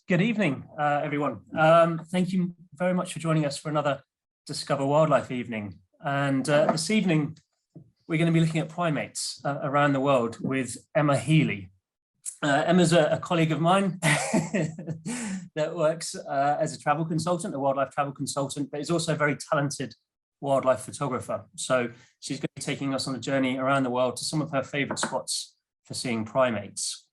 Good evening, everyone. Thank you very much for joining us for another Discover Wildlife evening. And this evening, we're going to be looking at primates around the world with Emma Healey. Emma's a colleague of mine that works as a travel consultant, a wildlife travel consultant, but is also a very talented wildlife photographer. So she's going to be taking us on a journey around the world to some of her favorite spots for seeing primates.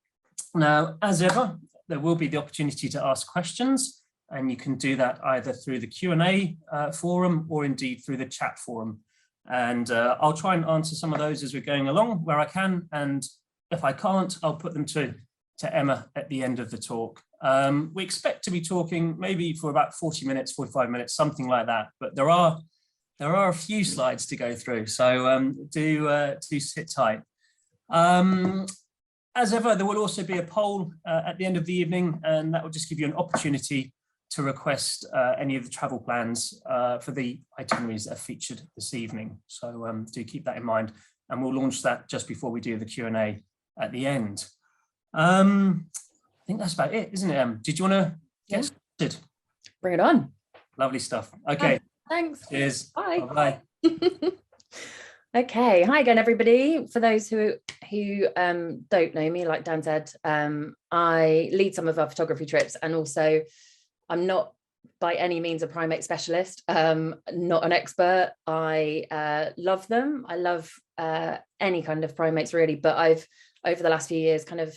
Now, as ever, there will be the opportunity to ask questions, and you can do that either through the Q&A forum or indeed through the chat forum. And I'll try and answer some of those as we're going along where I can. And if I can't, I'll put them to Emma at the end of the talk. We expect to be talking maybe for about 40 minutes, 45 minutes, something like that. But there are a few slides to go through, so do sit tight. As ever, there will also be a poll at the end of the evening, and that will just give you an opportunity to request any of the travel plans for the itineraries that are featured this evening. So do keep that in mind, and we'll launch that just before we do the Q&A at the end. I think that's about it, isn't it, Did you want to get started? Bring it on. Lovely stuff. Okay. Thanks. Cheers. Bye. Bye-bye. Okay, hi again, everybody. For those who don't know me, like Dan said, I lead some of our photography trips, and also I'm not by any means a primate specialist, not an expert. I love them. I love any kind of primates really, but I've over the last few years kind of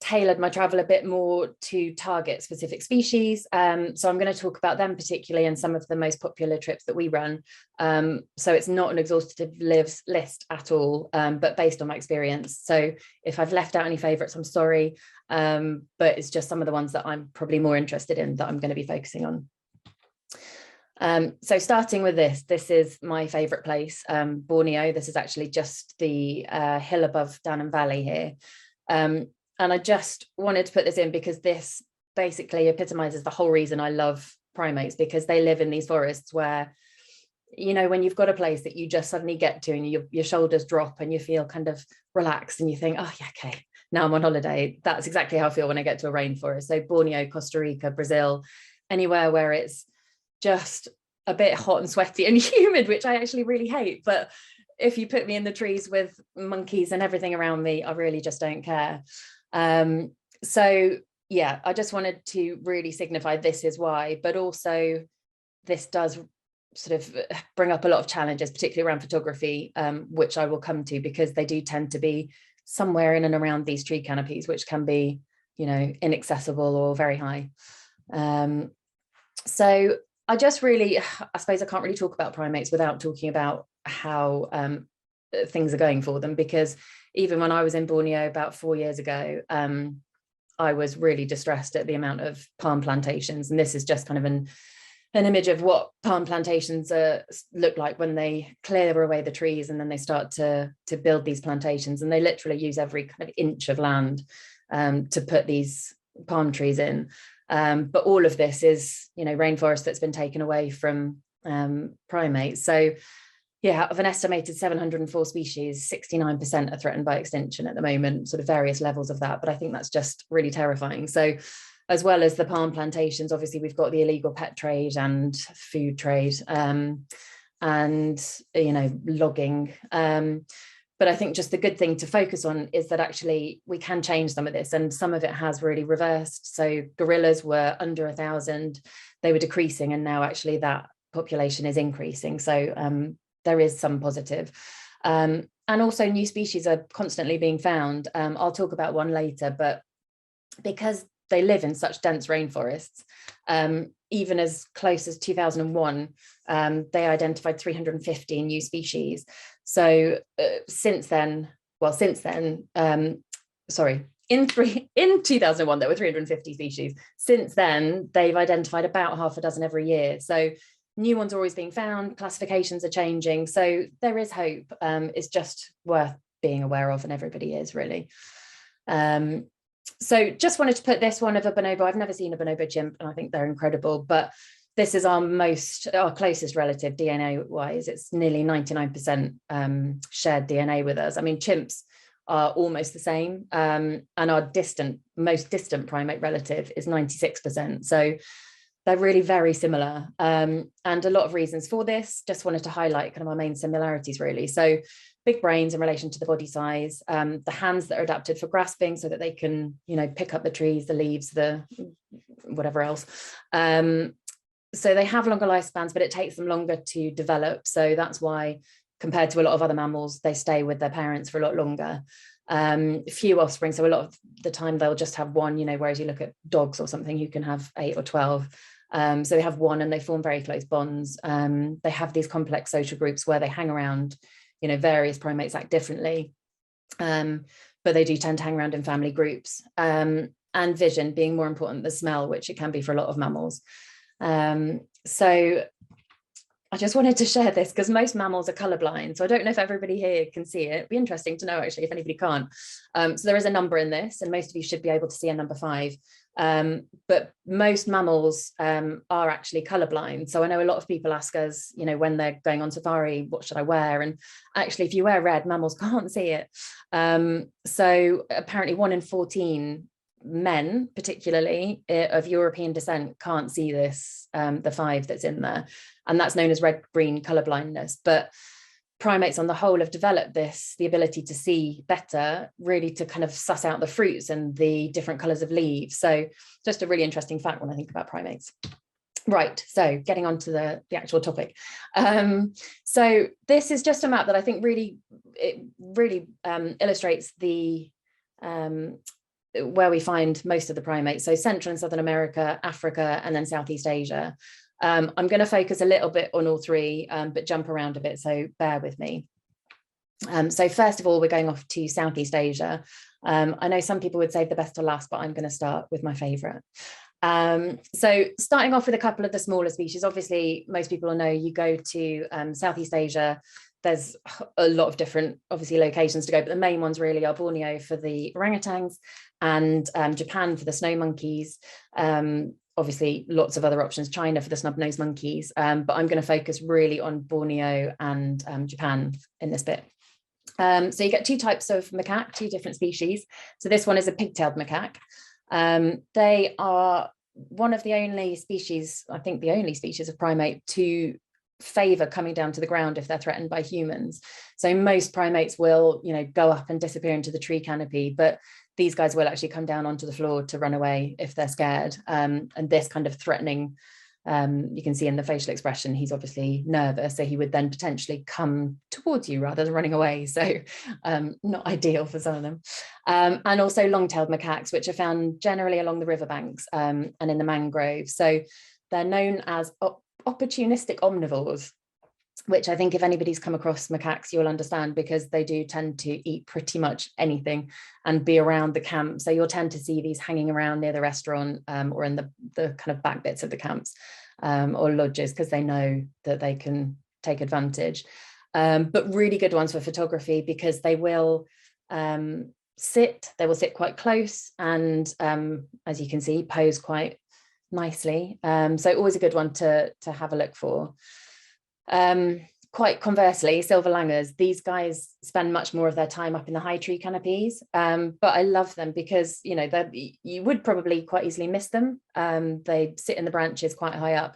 tailored my travel a bit more to target specific species. So I'm going to talk about them particularly and some of the most popular trips that we run. So it's not an exhaustive list at all, but based on my experience. So if I've left out any favorites, I'm sorry, but it's just some of the ones that I'm probably more interested in that I'm going to be focusing on. So starting with this is my favorite place, Borneo. This is actually just the hill above Danang Valley here. And I just wanted to put this in because this basically epitomizes the whole reason I love primates, because they live in these forests where, you know, when you've got a place that you just suddenly get to and your shoulders drop and you feel kind of relaxed and you think, oh yeah, okay, now I'm on holiday. That's exactly how I feel when I get to a rainforest. So Borneo, Costa Rica, Brazil, anywhere where it's just a bit hot and sweaty and humid, which I actually really hate. But if you put me in the trees with monkeys and everything around me, I really just don't care. So yeah, I just wanted to really signify this is why, but also this does sort of bring up a lot of challenges, particularly around photography, which I will come to, because they do tend to be somewhere in and around these tree canopies, which can be, you know, inaccessible or very high. So I just really, I suppose I can't really talk about primates without talking about how things are going for them, because even when I was in Borneo about 4 years ago, I was really distressed at the amount of palm plantations. And this is just kind of an image of what palm plantations look like when they clear away the trees and then they start to build these plantations. And they literally use every kind of inch of land to put these palm trees in. But all of this is, you know, rainforest that's been taken away from primates. So yeah, of an estimated 704 species, 69% are threatened by extinction at the moment, sort of various levels of that. But I think that's just really terrifying. So as well as the palm plantations, obviously, we've got the illegal pet trade and food trade and, you know, logging. But I think just the good thing to focus on is that actually we can change some of this, and some of it has really reversed. So gorillas were under 1,000, they were decreasing, and now actually that population is increasing. So there is some positive. And also new species are constantly being found. I'll talk about one later, but because they live in such dense rainforests, even as close as 2001, they identified 350 new species. So in 2001, there were 350 species. Since then, they've identified about half a dozen every year. So new ones are always being found, classifications are changing. So there is hope. It's just worth being aware of, and everybody is really. So just wanted to put this one of a bonobo. I've never seen a bonobo chimp, and I think they're incredible, but this is our closest relative DNA wise. It's nearly 99% shared DNA with us. I mean, chimps are almost the same, and our most distant primate relative is 96%. So they're really very similar, and a lot of reasons for this. Just wanted to highlight kind of our main similarities, really. So big brains in relation to the body size, the hands that are adapted for grasping so that they can, pick up the trees, the leaves, the whatever else. So they have longer lifespans, but it takes them longer to develop. So that's why, compared to a lot of other mammals, they stay with their parents for a lot longer. Few offspring, so a lot of the time they'll just have one, whereas you look at dogs or something, you can have 8 or 12. So they have one and they form very close bonds. They have these complex social groups where they hang around, various primates act differently, but they do tend to hang around in family groups, and vision being more important than smell, which it can be for a lot of mammals. So I just wanted to share this because most mammals are colorblind. So I don't know if everybody here can see it. It'd be interesting to know, actually, if anybody can't. So there is a number in this, and most of you should be able to see a number 5. But most mammals are actually colorblind. So I know a lot of people ask us, when they're going on safari, what should I wear? And actually, if you wear red, mammals can't see it. So apparently 1 in 14 men, particularly of European descent, can't see this, the 5 that's in there. And that's known as red-green color blindness. But primates on the whole have developed the ability to see better, really to kind of suss out the fruits and the different colors of leaves. So just a really interesting fact when I think about primates. Right, so getting on to the actual topic. So this is just a map that I think really illustrates where we find most of the primates. So Central and Southern America, Africa, and then Southeast Asia. I'm going to focus a little bit on all 3, but jump around a bit, so bear with me. So first of all, we're going off to Southeast Asia. I know some people would save the best to last, but I'm going to start with my favorite. So starting off with a couple of the smaller species, obviously most people will know, you go to Southeast Asia, there's a lot of different, obviously, locations to go, but the main ones really are Borneo for the orangutans and Japan for the snow monkeys. Obviously, lots of other options, China for the snub-nosed monkeys, but I'm going to focus really on Borneo and Japan in this bit. So you get 2 types of macaque, 2 different species. So this one is a pigtailed macaque. They are one of the only species, I think the only species of primate to favor coming down to the ground if they're threatened by humans. So most primates will, go up and disappear into the tree canopy, but these guys will actually come down onto the floor to run away if they're scared. And this kind of threatening, you can see in the facial expression, he's obviously nervous, so he would then potentially come towards you rather than running away. So not ideal for some of them. And also long-tailed macaques, which are found generally along the riverbanks and in the mangroves. So they're known as opportunistic omnivores, which I think if anybody's come across macaques, you'll understand, because they do tend to eat pretty much anything and be around the camp. So you'll tend to see these hanging around near the restaurant or in the kind of back bits of the camps or lodges, because they know that they can take advantage. But really good ones for photography, because they will sit quite close and as you can see, pose quite nicely. So always a good one to have a look for. Quite conversely, silver langurs, these guys spend much more of their time up in the high tree canopies, but I love them because you would probably quite easily miss them. They sit in the branches quite high up,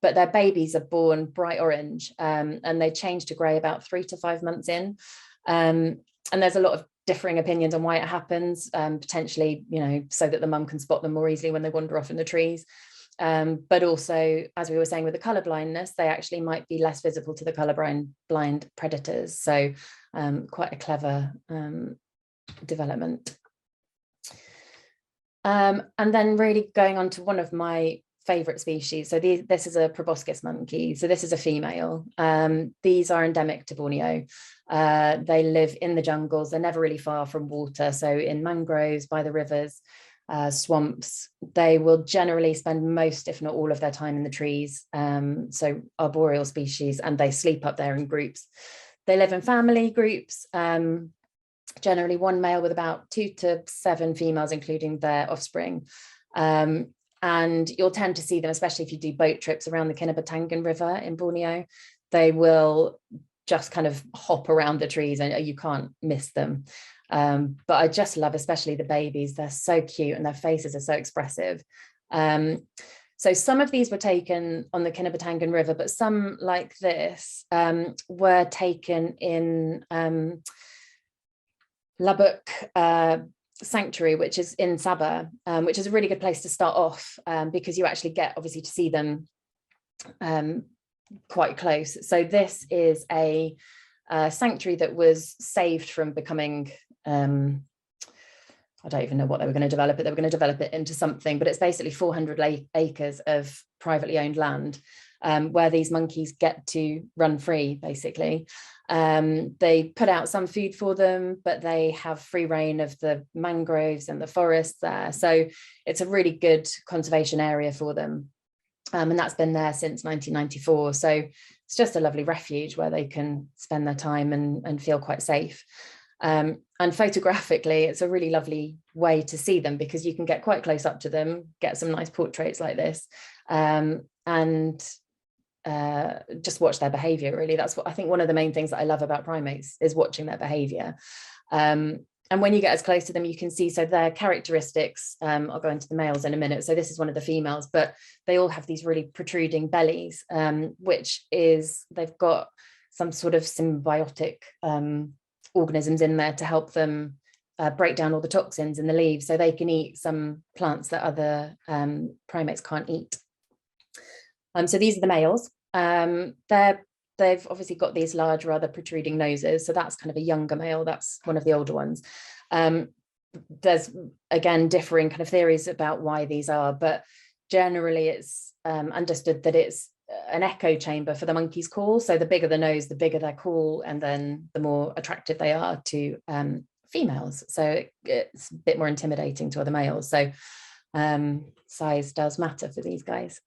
but their babies are born bright orange, and they change to grey about 3 to 5 months in. And there's a lot of differing opinions on why it happens, potentially, so that the mum can spot them more easily when they wander off in the trees. But also, as we were saying with the colour blindness, they actually might be less visible to the colour blind predators. So quite a clever development. And then really going on to one of my favourite species. So this is a proboscis monkey. So this is a female. These are endemic to Borneo. They live in the jungles. They're never really far from water. So in mangroves, by the rivers, swamps. They will generally spend most, if not all, of their time in the trees. So arboreal species, and they sleep up there in groups. They live in family groups, generally one male with about 2 to 7 females, including their offspring. And you'll tend to see them, especially if you do boat trips around the Kinabatangan River in Borneo. They will just kind of hop around the trees and you can't miss them. But I just love, especially the babies. They're so cute and their faces are so expressive. So some of these were taken on the Kinabatangan River, but some like this were taken in Labuk Sanctuary, which is in Sabah, which is a really good place to start off because you actually get obviously to see them quite close. So this is a sanctuary that was saved from becoming I don't even know what they were going to develop it. They were going to develop it into something, but it's basically 400 acres of privately owned land where these monkeys get to run free, basically. They put out some food for them, but they have free reign of the mangroves and the forests there. So it's a really good conservation area for them. And that's been there since 1994. So it's just a lovely refuge where they can spend their time and feel quite safe. And photographically, it's a really lovely way to see them because you can get quite close up to them, get some nice portraits like this, and just watch their behavior. Really, that's what I think one of the main things that I love about primates is watching their behavior. And when you get as close to them, you can see, so their characteristics, I'll go into the males in a minute. So this is one of the females, but they all have these really protruding bellies, which is, they've got some sort of symbiotic organisms in there to help them break down all the toxins in the leaves so they can eat some plants that other primates can't eat. So these are the males. They've obviously got these large, rather protruding noses. So that's kind of a younger male. That's one of the older ones. There's, again, differing kind of theories about why these are, but generally it's understood that it's an echo chamber for the monkey's call. So the bigger the nose, the bigger their call, and then the more attractive they are to females. So it's a bit more intimidating to other males. So size does matter for these guys.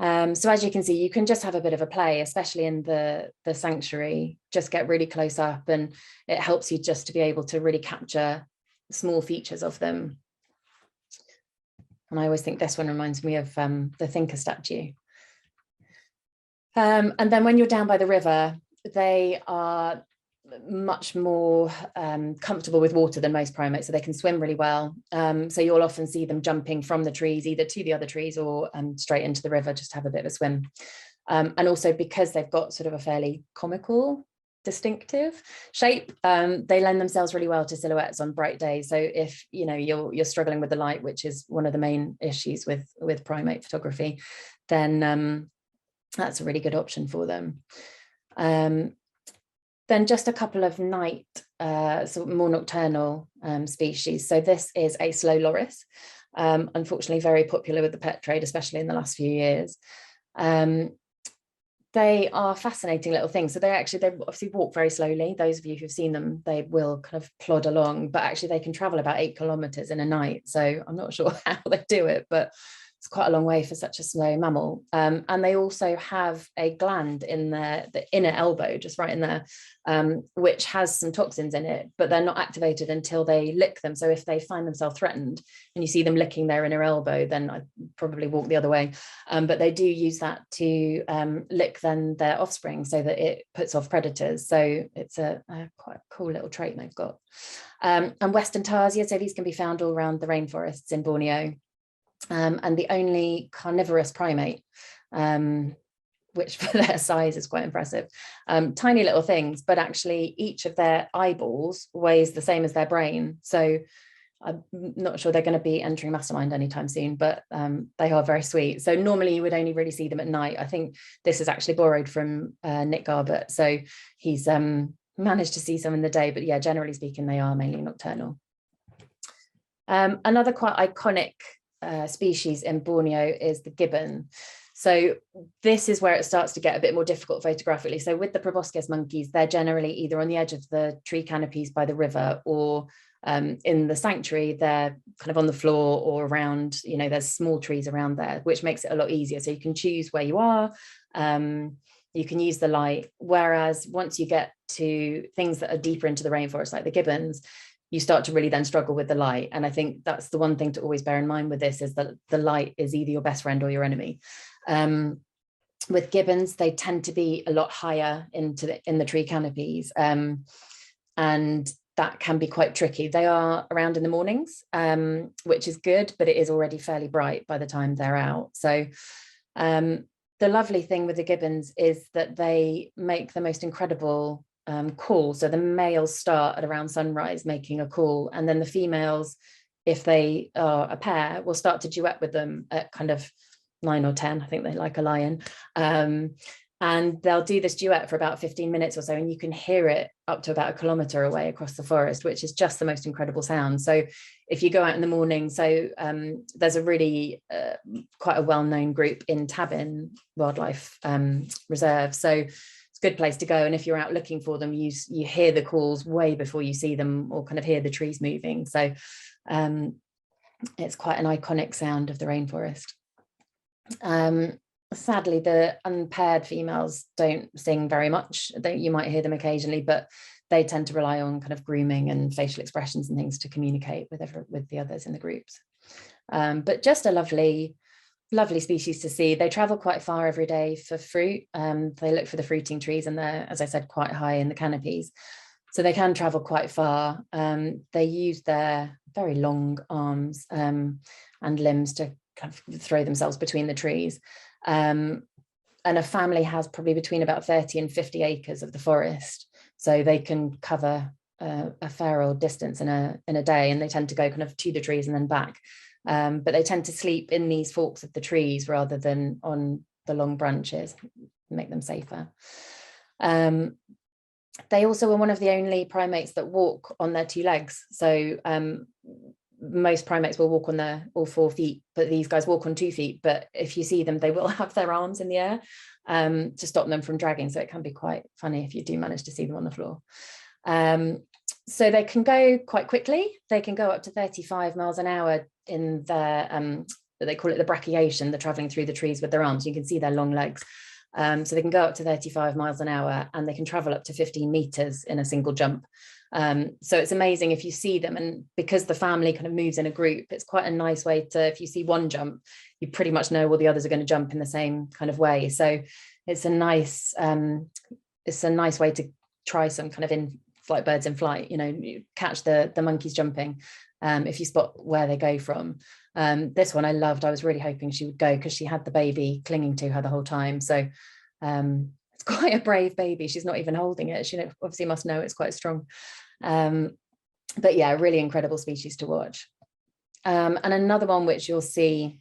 So as you can see, you can just have a bit of a play, especially in the sanctuary, just get really close up, and it helps you just to be able to really capture small features of them. And I always think this one reminds me of the Thinker statue. And then when you're down by the river, they are much more comfortable with water than most primates, so they can swim really well. So you'll often see them jumping from the trees, either to the other trees or straight into the river, just to have a bit of a swim. And also because they've got sort of a fairly comical, distinctive shape, they lend themselves really well to silhouettes on bright days. So if you're struggling with the light, which is one of the main issues with primate photography, then that's a really good option for them. Then just a couple of night, sort of more nocturnal species. So this is a slow loris, unfortunately very popular with the pet trade, especially in the last few years. They are fascinating little things. So they obviously walk very slowly. Those of you who've seen them, they will kind of plod along, but actually they can travel about 8 kilometers in a night. So I'm not sure how they do it, but it's quite a long way for such a slow mammal. And they also have a gland in the inner elbow, just right in there, which has some toxins in it, but they're not activated until they lick them. So if they find themselves threatened and you see them licking their inner elbow, then I'd probably walk the other way. But they do use that to lick then their offspring so that it puts off predators. So it's a quite cool little trait they've got. And Western tarsier, so these can be found all around the rainforests in Borneo. And the only carnivorous primate, which for their size is quite impressive. Tiny little things, but actually each of their eyeballs weighs the same as their brain. So I'm not sure they're going to be entering Mastermind anytime soon, but they are very sweet. So normally you would only really see them at night. I think this is actually borrowed from Nick Garbett. So he's managed to see some in the day, but yeah, generally speaking, they are mainly nocturnal. Another quite iconic species in Borneo is the gibbon. So this is where it starts to get a bit more difficult photographically. So with the proboscis monkeys, they're generally either on the edge of the tree canopies by the river, or in the sanctuary, they're kind of on the floor or around, there's small trees around there, which makes it a lot easier. So you can choose where you are, you can use the light. Whereas once you get to things that are deeper into the rainforest, like the gibbons, you start to really then struggle with the light. And I think that's the one thing to always bear in mind with this, is that the light is either your best friend or your enemy. With gibbons, they tend to be a lot higher in the tree canopies. And that can be quite tricky. They are around in the mornings, which is good, but it is already fairly bright by the time they're out. So the lovely thing with the gibbons is that they make the most incredible call. So the males start at around sunrise making a call, and then the females, if they are a pair, will start to duet with them at kind of 9 or 10. I think they like a lion. And they'll do this duet for about 15 minutes or so, and you can hear it up to about 1 kilometre away across the forest, which is just the most incredible sound. So if you go out in the morning, so there's a really quite a well-known group in Tabin Wildlife Reserve. So it's a good place to go. And if you're out looking for them, you hear the calls way before you see them or kind of hear the trees moving. So it's quite an iconic sound of the rainforest. Sadly, the unpaired females don't sing very much. You might hear them occasionally, but they tend to rely on kind of grooming and facial expressions and things to communicate with the others in the groups. But just a lovely species to see. They travel quite far every day for fruit. They look for the fruiting trees, and they're, as I said, quite high in the canopies. So they can travel quite far. They use their very long arms and limbs to kind of throw themselves between the trees. And a family has probably between about 30 and 50 acres of the forest. So they can cover a fair old distance in a day, and they tend to go kind of to the trees and then back. But they tend to sleep in these forks of the trees rather than on the long branches, make them safer. They also are one of the only primates that walk on their 2 legs. So most primates will walk on all 4 feet, but these guys walk on 2 feet. But if you see them, they will have their arms in the air to stop them from dragging. So it can be quite funny if you do manage to see them on the floor. So they can go quite quickly. They can go up to 35 miles an hour in their, they call it the brachiation, the traveling through the trees with their arms. You can see their long legs. So they can go up to 35 miles an hour, and they can travel up to 15 meters in a single jump. So it's amazing if you see them, and because the family kind of moves in a group, it's quite a nice way to, if you see one jump, you pretty much know all the others are going to jump in the same kind of way. So it's a nice way to try some kind of in-flight birds in flight, you catch the monkeys jumping if you spot where they go from. This one I loved. I was really hoping she would go because she had the baby clinging to her the whole time. So it's quite a brave baby. She's not even holding it. She obviously must know it's quite strong. But yeah, really incredible species to watch. And another one which you'll see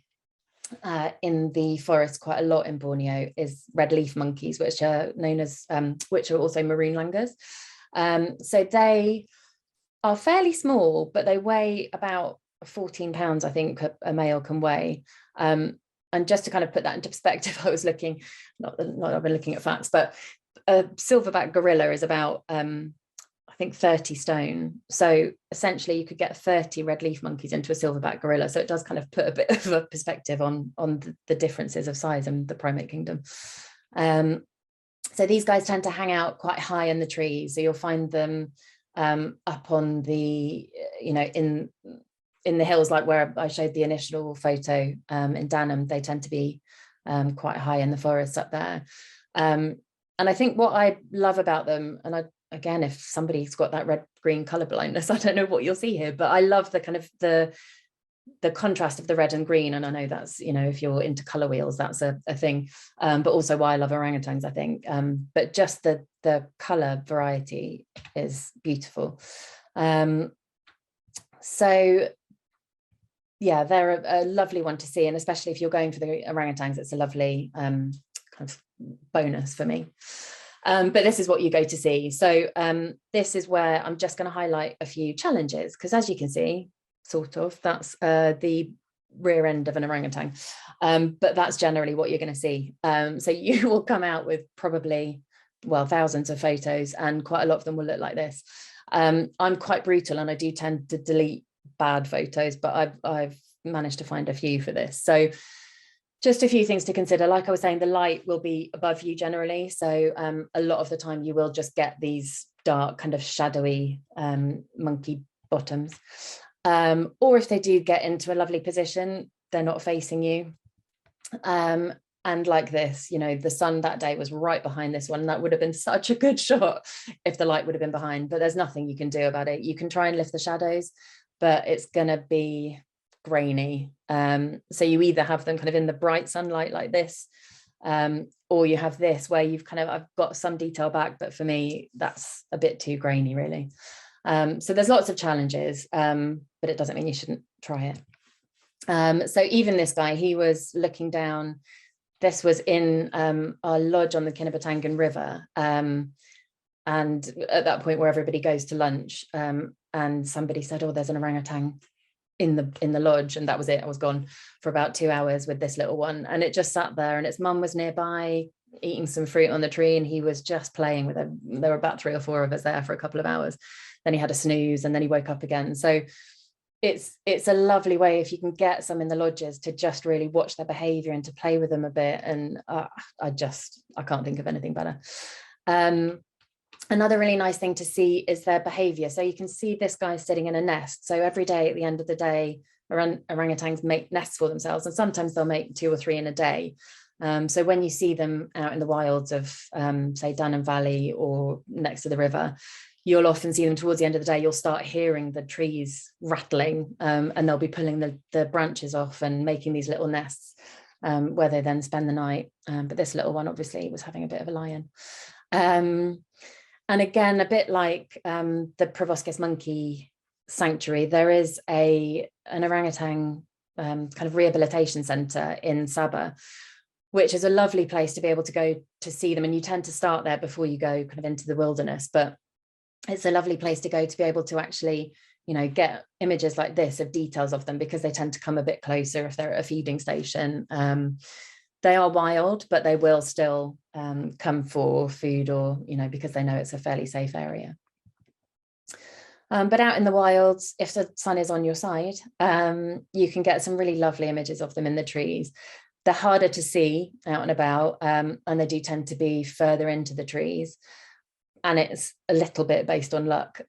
in the forest quite a lot in Borneo is red leaf monkeys, which are known as, which are also maroon langurs. So they are fairly small, but they weigh about 14 pounds, I think a male can weigh. And just to kind of put that into perspective, I was looking, not I've been looking at facts, but a silverback gorilla is about, I think 30 stone. So essentially you could get 30 red leaf monkeys into a silverback gorilla. So it does kind of put a bit of a perspective on the differences of size in the primate kingdom. So these guys tend to hang out quite high in the trees. So you'll find them up on the, in the hills, like where I showed the initial photo in Danham. They tend to be quite high in the forests up there. And I think what I love about them, and again, if somebody's got that red-green colour blindness, I don't know what you'll see here, but I love the kind of the contrast of the red and green. And I know that's, if you're into colour wheels, that's a thing, but also why I love orangutans, I think. But just the colour variety is beautiful. So yeah, they're a lovely one to see, and especially if you're going for the orangutans, it's a lovely kind of bonus for me. But this is what you go to see. So this is where I'm just going to highlight a few challenges, because as you can see, sort of, that's the rear end of an orangutan. But that's generally what you're going to see. So you will come out with probably, well, thousands of photos, and quite a lot of them will look like this. I'm quite brutal, and I do tend to delete bad photos, but I've managed to find a few for this. So just a few things to consider. Like I was saying, the light will be above you generally. So a lot of the time you will just get these dark kind of shadowy monkey bottoms. Or if they do get into a lovely position, they're not facing you. And like this, you know, the sun that day was right behind this one. That would have been such a good shot if the light would have been behind, but there's nothing you can do about it. You can try and lift the shadows, but it's going to be grainy. So you either have them kind of in the bright sunlight like this, or you have this where you've kind of, I've got some detail back, but for me, that's a bit too grainy really. So there's lots of challenges, but it doesn't mean you shouldn't try it. So even this guy, he was looking down. This was in our lodge on the Kinabatangan River. And at that point where everybody goes to lunch, and somebody said, oh, there's an orangutan in the lodge. And that was it. I was gone for about 2 hours with this little one. And it just sat there, and its mum was nearby eating some fruit on the tree. And he was just playing with it. There were about 3 or 4 of us there for a couple of hours. Then he had a snooze, and then he woke up again. So it's a lovely way, if you can get some in the lodges, to just really watch their behavior and to play with them a bit. And I can't think of anything better. Another really nice thing to see is their behavior. So you can see this guy sitting in a nest. So every day at the end of the day, orangutans make nests for themselves, and sometimes they'll make 2 or 3 in a day. So when you see them out in the wilds of, say, Danang Valley or next to the river, you'll often see them towards the end of the day. You'll start hearing the trees rattling, and they'll be pulling the branches off and making these little nests, where they then spend the night. But this little one obviously was having a bit of a lie-in. And again, a bit like the proboscis monkey sanctuary, there is an orangutan kind of rehabilitation centre in Sabah, which is a lovely place to be able to go to see them. And you tend to start there before you go kind of into the wilderness, but it's a lovely place to go to be able to actually, you know, get images like this of details of them, because they tend to come a bit closer if they're at a feeding station. They are wild, but they will still come for food, or, you know, because they know it's a fairly safe area. But out in the wilds, if the sun is on your side, you can get some really lovely images of them in the trees. They're harder to see out and about, and they do tend to be further into the trees. And it's a little bit based on luck,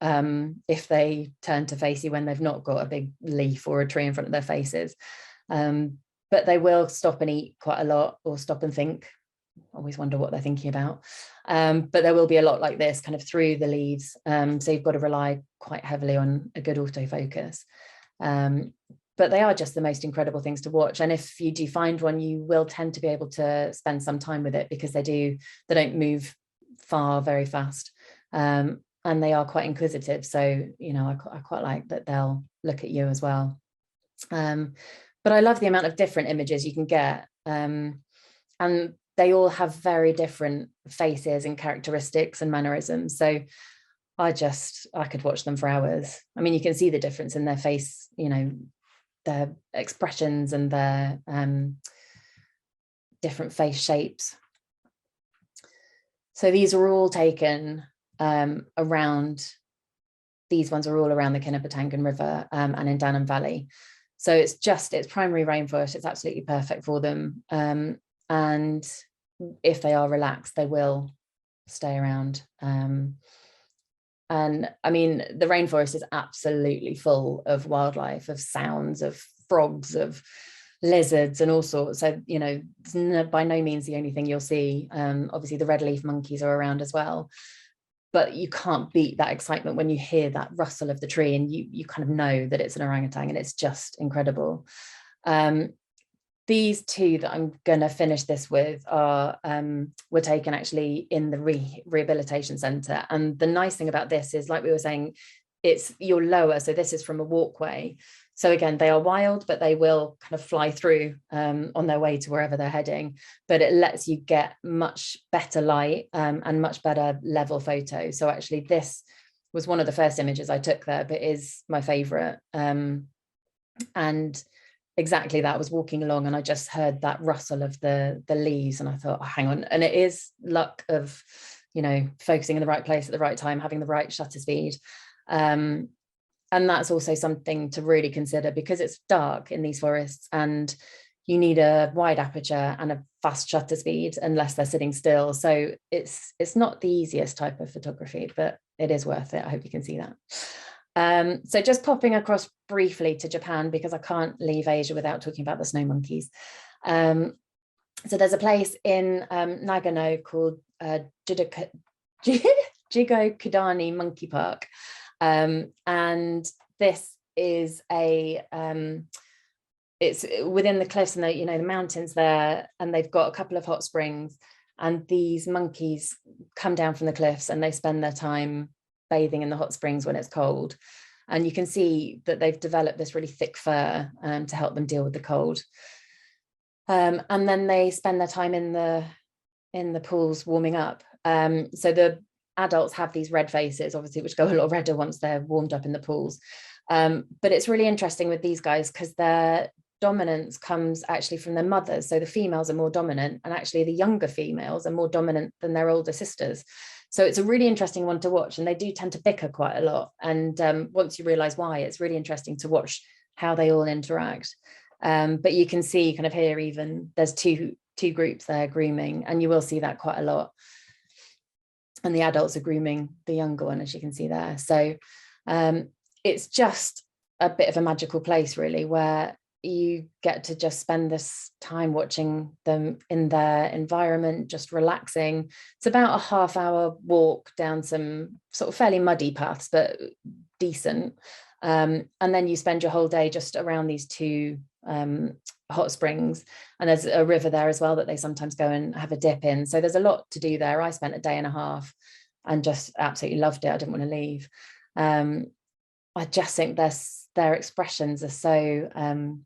if they turn to face you when they've not got a big leaf or a tree in front of their faces. But they will stop and eat quite a lot, or stop and think. Always wonder what they're thinking about. But there will be a lot like this kind of through the leaves. So you've got to rely quite heavily on a good autofocus. But they are just the most incredible things to watch. And if you do find one, you will tend to be able to spend some time with it, because they don't move far very fast, and they are quite inquisitive. So, you know, I quite like that they'll look at you as well. But I love the amount of different images you can get, and they all have very different faces and characteristics and mannerisms. So I could watch them for hours. I mean, you can see the difference in their face, you know, their expressions and their different face shapes. So these are all taken around, these ones are all around the Kinabatangan River and in Danang Valley. So it's primary rainforest. It's absolutely perfect for them. And if they are relaxed, they will stay around. And I mean, the rainforest is absolutely full of wildlife, of sounds, of frogs, of lizards and all sorts. So, you know, it's by no means the only thing you'll see. Obviously the red leaf monkeys are around as well, but you can't beat that excitement when you hear that rustle of the tree, and you kind of know that it's an orangutan, and it's just incredible. These two that I'm gonna finish this with were taken actually in the rehabilitation centre. And the nice thing about this is, like we were saying, you're lower, so this is from a walkway. So again, they are wild, but they will kind of fly through on their way to wherever they're heading. But it lets you get much better light and much better level photo. So actually this was one of the first images I took there, but is my favourite. And exactly that, I was walking along and I just heard that rustle of the leaves, and I thought, oh, hang on. And it is luck of, you know, focusing in the right place at the right time, having the right shutter speed. And that's also something to really consider, because it's dark in these forests and you need a wide aperture and a fast shutter speed unless they're sitting still. So it's not the easiest type of photography, but it is worth it. I hope you can see that. So just popping across briefly to Japan, because I can't leave Asia without talking about the snow monkeys. So there's a place in Nagano called Jigokudani Monkey Park. And this is it's within the cliffs and the mountains there, and they've got a couple of hot springs, and these monkeys come down from the cliffs and they spend their time bathing in the hot springs when it's cold. And you can see that they've developed this really thick fur to help them deal with the cold. And then they spend their time in the pools warming up. So the adults have these red faces, obviously, which go a lot redder once they're warmed up in the pools. But it's really interesting with these guys because their dominance comes actually from their mothers. So the females are more dominant, and actually the younger females are more dominant than their older sisters. So it's a really interesting one to watch, and they do tend to bicker quite a lot. And once you realize why, it's really interesting to watch how they all interact. But you can see kind of here, even there's two groups there grooming, and you will see that quite a lot. And the adults are grooming the younger one, as you can see there. So it's just a bit of a magical place, really, where you get to just spend this time watching them in their environment, just relaxing. It's about a half-hour walk down some sort of fairly muddy paths, but decent. And then you spend your whole day just around these two hot springs, and there's a river there as well that they sometimes go and have a dip in. So there's a lot to do there. I spent a day and a half and just absolutely loved it. I didn't want to leave. I just think their expressions are so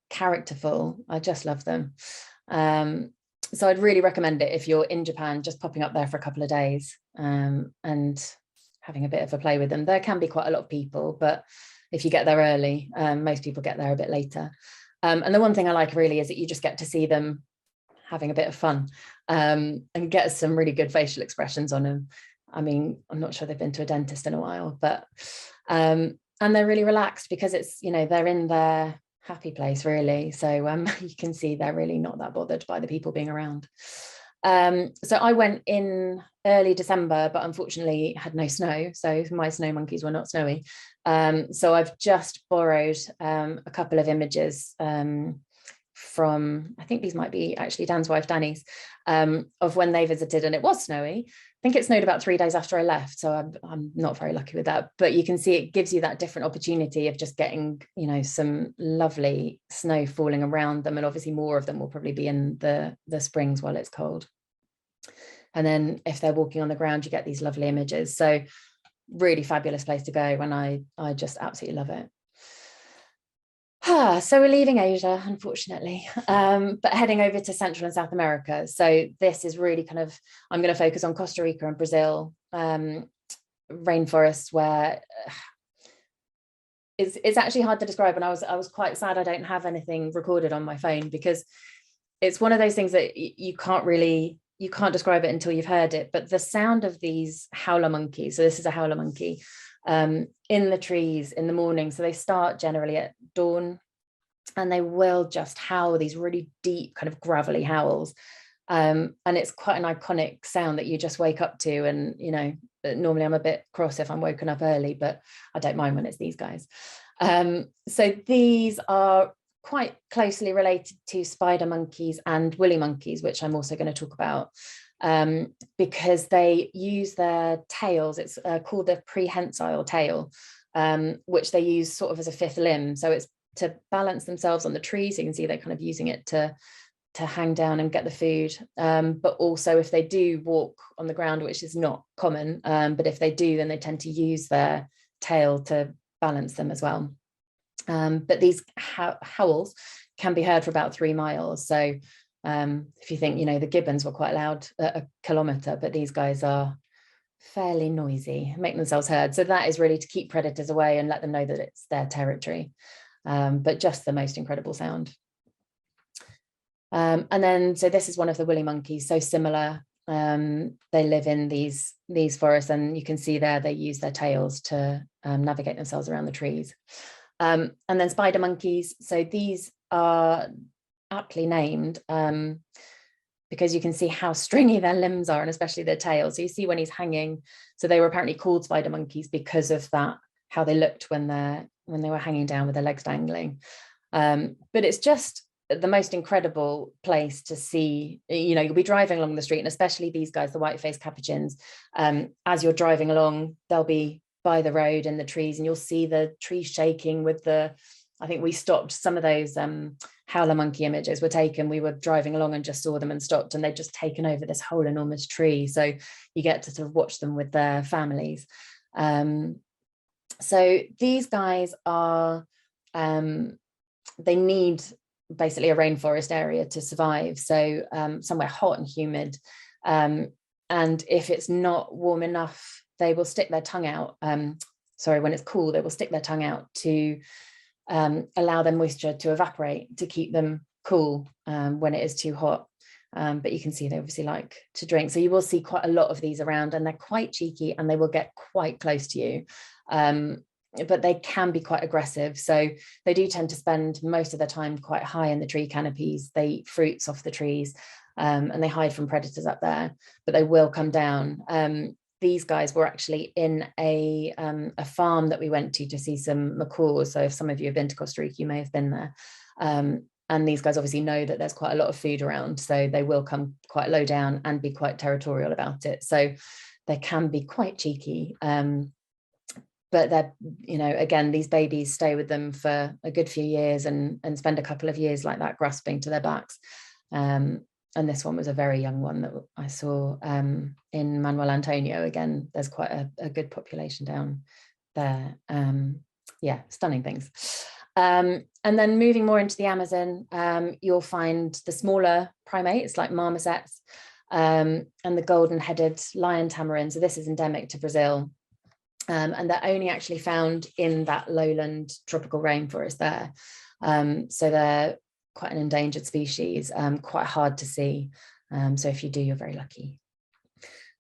characterful. I just love them. So I'd really recommend it if you're in Japan, just popping up there for a couple of days and having a bit of a play with them. There can be quite a lot of people, but if you get there early, most people get there a bit later. And the one thing I like really is that you just get to see them having a bit of fun and get some really good facial expressions on them. I mean, I'm not sure they've been to a dentist in a while, but and they're really relaxed because it's, they're in their happy place, really. So you can see they're really not that bothered by the people being around. So I went in early December, but unfortunately had no snow, so my snow monkeys were not snowy. So I've just borrowed a couple of images from, I think these might be actually Dan's wife Danny's, of when they visited, and it was snowy. I think it snowed about 3 days after I left, so I'm not very lucky with that, but you can see it gives you that different opportunity of just getting, some lovely snow falling around them, and obviously more of them will probably be in the springs while it's cold. And then if they're walking on the ground, you get these lovely images. So really fabulous place to go, and I just absolutely love it. So we're leaving Asia, unfortunately, but heading over to Central and South America. So this is really kind of, I'm going to focus on Costa Rica and Brazil, rainforests where it's actually hard to describe. And I was quite sad I don't have anything recorded on my phone, because it's one of those things that you can't describe it until you've heard it. But the sound of these howler monkeys, so this is a howler monkey, in the trees in the morning. So they start generally at dawn, and they will just howl these really deep kind of gravelly howls. And it's quite an iconic sound that you just wake up to. And, normally I'm a bit cross if I'm woken up early, but I don't mind when it's these guys. So these are quite closely related to spider monkeys and woolly monkeys, which I'm also going to talk about. Because they use their tails, it's called the prehensile tail, which they use sort of as a fifth limb. So it's to balance themselves on the trees. So you can see they're kind of using it to hang down and get the food. But also if they do walk on the ground, which is not common, but if they do, then they tend to use their tail to balance them as well. But these howls can be heard for about 3 miles. So if you think, the gibbons were quite loud at 1 kilometre, but these guys are fairly noisy, make themselves heard. So that is really to keep predators away and let them know that it's their territory. But just the most incredible sound. And then, so this is one of the woolly monkeys, so similar. They live in these forests, and you can see there they use their tails to navigate themselves around the trees. And then spider monkeys, so these are aptly named because you can see how stringy their limbs are, and especially their tails. So you see when he's hanging, so they were apparently called spider monkeys because of that, how they looked when they were hanging down with their legs dangling. But it's just the most incredible place to see. You'll be driving along the street, and especially these guys, the white-faced capuchins, as you're driving along, they'll be by the road in the trees, and you'll see the trees shaking with I think we stopped some of those howler monkey images were taken. We were driving along and just saw them and stopped, and they'd just taken over this whole enormous tree. So you get to sort of watch them with their families. So these guys are, they need basically a rainforest area to survive. So somewhere hot and humid. And if it's not warm enough, they will stick their tongue out. When it's cool, they will stick their tongue out to allow their moisture to evaporate, to keep them cool when it is too hot. But you can see they obviously like to drink. So you will see quite a lot of these around, and they're quite cheeky, and they will get quite close to you. But they can be quite aggressive. So they do tend to spend most of their time quite high in the tree canopies. They eat fruits off the trees, and they hide from predators up there, but they will come down. These guys were actually in a farm that we went to see some macaws. So if some of you have been to Costa Rica, you may have been there. And these guys obviously know that there's quite a lot of food around, so they will come quite low down and be quite territorial about it. So they can be quite cheeky. But they're, again, these babies stay with them for a good few years and spend a couple of years like that, grasping to their backs. And this one was a very young one that I saw in Manuel Antonio. Again, there's quite a good population down there. Yeah, stunning things. And then moving more into the Amazon, you'll find the smaller primates like marmosets and the golden-headed lion tamarin. So this is endemic to Brazil. And they're only actually found in that lowland tropical rainforest there. So they're quite an endangered species, quite hard to see. So if you do, you're very lucky.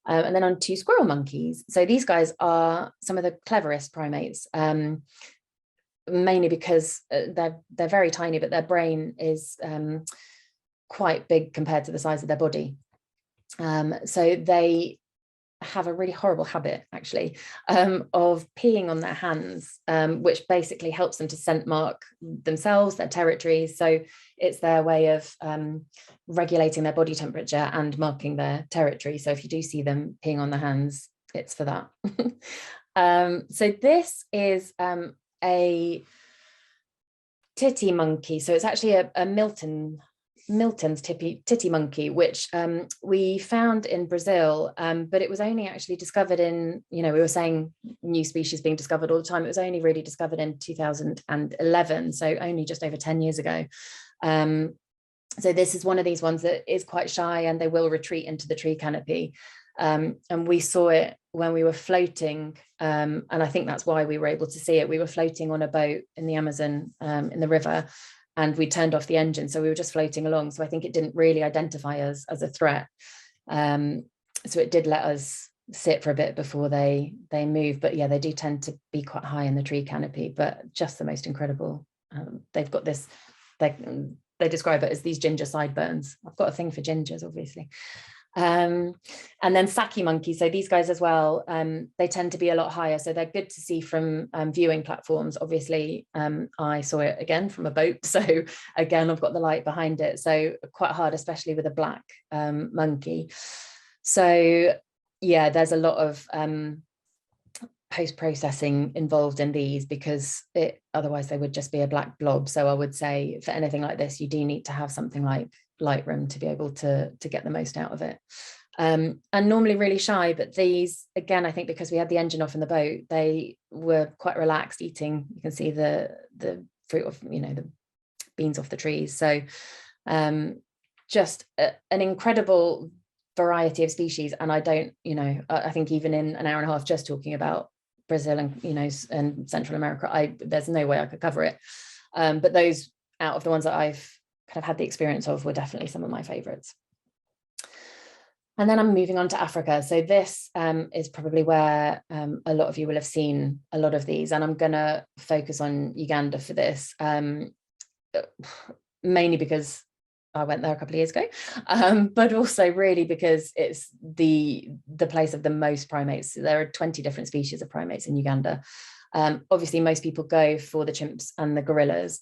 And then on to squirrel monkeys. So these guys are some of the cleverest primates, mainly because they're very tiny, but their brain is quite big compared to the size of their body. So they have a really horrible habit, actually, of peeing on their hands, which basically helps them to scent mark themselves, their territories. So it's their way of regulating their body temperature and marking their territory. So if you do see them peeing on their hands, it's for that. So this is a titty monkey. So it's actually a Milton's titty monkey, which we found in Brazil, but it was only actually discovered in, we were saying new species being discovered all the time. It was only really discovered in 2011, so only just over 10 years ago. So this is one of these ones that is quite shy, and they will retreat into the tree canopy. And we saw it when we were floating, and I think that's why we were able to see it. We were floating on a boat in the Amazon, in the river, and we turned off the engine, so we were just floating along. So I think it didn't really identify us as a threat. So it did let us sit for a bit before they move. But yeah, they do tend to be quite high in the tree canopy, but just the most incredible. They've got this, they describe it as these ginger sideburns. I've got a thing for gingers, obviously. And then saki monkeys, so these guys as well, they tend to be a lot higher, so they're good to see from viewing platforms. Obviously I saw it again from a boat, so again I've got the light behind it, so quite hard, especially with a black monkey. So yeah, there's a lot of post-processing involved in these, because otherwise they would just be a black blob. So I would say for anything like this, you do need to have something like Lightroom to be able to get the most out of it. And normally really shy, but these, again, I think because we had the engine off in the boat, they were quite relaxed eating. You can see the fruit of, the beans off the trees. So just an incredible variety of species. And I don't, I think even in an hour and a half just talking about Brazil and, and Central America, there's no way I could cover it. But those out of the ones that I've kind of had the experience of were definitely some of my favorites. And then I'm moving on to Africa. So this is probably where a lot of you will have seen a lot of these, and I'm going to focus on Uganda for this, mainly because I went there a couple of years ago, but also really because it's the place of the most primates. So there are 20 different species of primates in Uganda. Obviously, most people go for the chimps and the gorillas.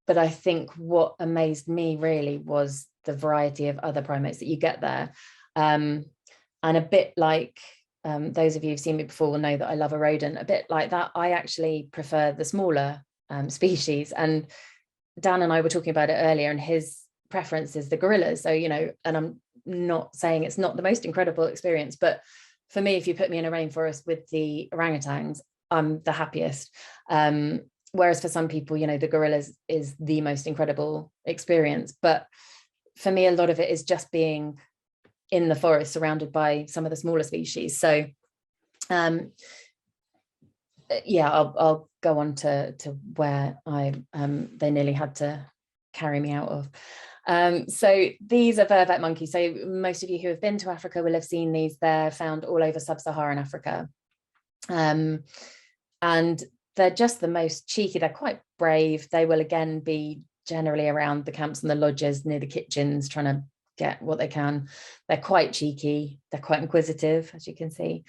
but I think what amazed me really was the variety of other primates that you get there. And a bit like those of you who've seen me before will know that I love a rodent. A bit like that, I actually prefer the smaller species. And Dan and I were talking about it earlier, and his preference is the gorillas. So, you know, and I'm not saying it's not the most incredible experience, but for me, if you put me in a rainforest with the orangutans, I'm the happiest. Whereas for some people, you know, the gorillas is the most incredible experience. But for me, a lot of it is just being in the forest surrounded by some of the smaller species. So yeah, I'll go on to where they nearly had to carry me out of. So these are vervet monkeys. So most of you who have been to Africa will have seen these. They're found all over sub-Saharan Africa. And they're just the most cheeky. They're quite brave. They will again be generally around the camps and the lodges near the kitchens, trying to get what they can. They're quite cheeky. They're quite inquisitive, as you can see.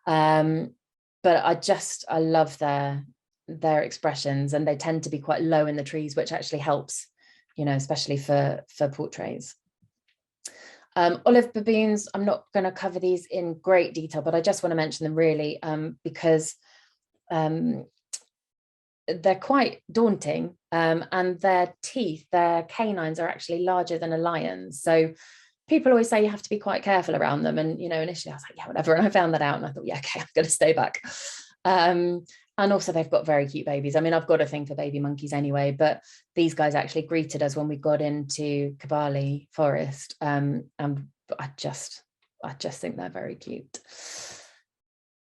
But I love their expressions, and they tend to be quite low in the trees, which actually helps, you know, especially for portraits. Olive baboons, I'm not going to cover these in great detail, but I just want to mention them really because they're quite daunting, and their teeth, their canines are actually larger than a lion's. So people always say you have to be quite careful around them. And, you know, initially I was like, yeah, whatever. And I found that out and I thought, yeah, okay, I'm going to stay back. And also they've got very cute babies. I mean, I've got a thing for baby monkeys anyway, but these guys actually greeted us when we got into Kibale Forest. And I just think they're very cute.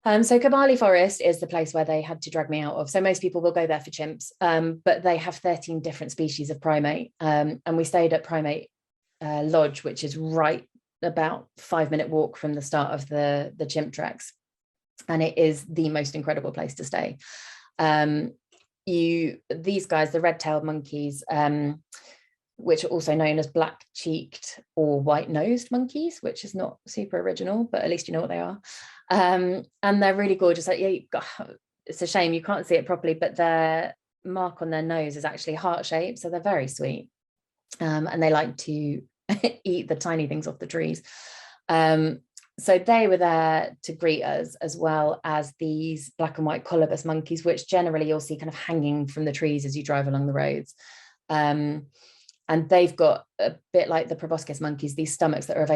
So Kibale Forest is the place where they had to drag me out of. So most people will go there for chimps, but they have 13 different species of primate. And we stayed at Primate Lodge, which is right about 5-minute walk from the start of the chimp treks. And it is the most incredible place to stay. These guys, the red-tailed monkeys, which are also known as black-cheeked or white-nosed monkeys, which is not super original, but at least you know what they are. And they're really gorgeous. Like, yeah, it's a shame you can't see it properly, but their mark on their nose is actually heart-shaped, so they're very sweet. And they like to eat the tiny things off the trees. So they were there to greet us, as well as these black and white colobus monkeys, which generally you'll see kind of hanging from the trees as you drive along the roads. And they've got, a bit like the proboscis monkeys, these stomachs that are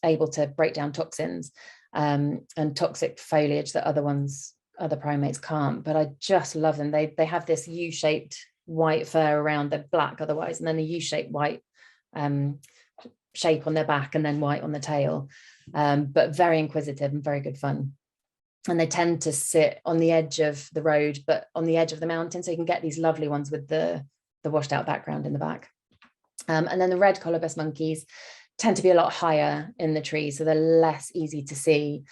able to break down toxins and toxic foliage that other primates can't. But I just love them. They have this U-shaped white fur around. They're black otherwise, and then a U-shaped white shape on their back, and then white on the tail. But very inquisitive and very good fun. And they tend to sit on the edge of the road, but on the edge of the mountain, so you can get these lovely ones with the washed out background in the back. And then the red colobus monkeys tend to be a lot higher in the trees, so they're less easy to see.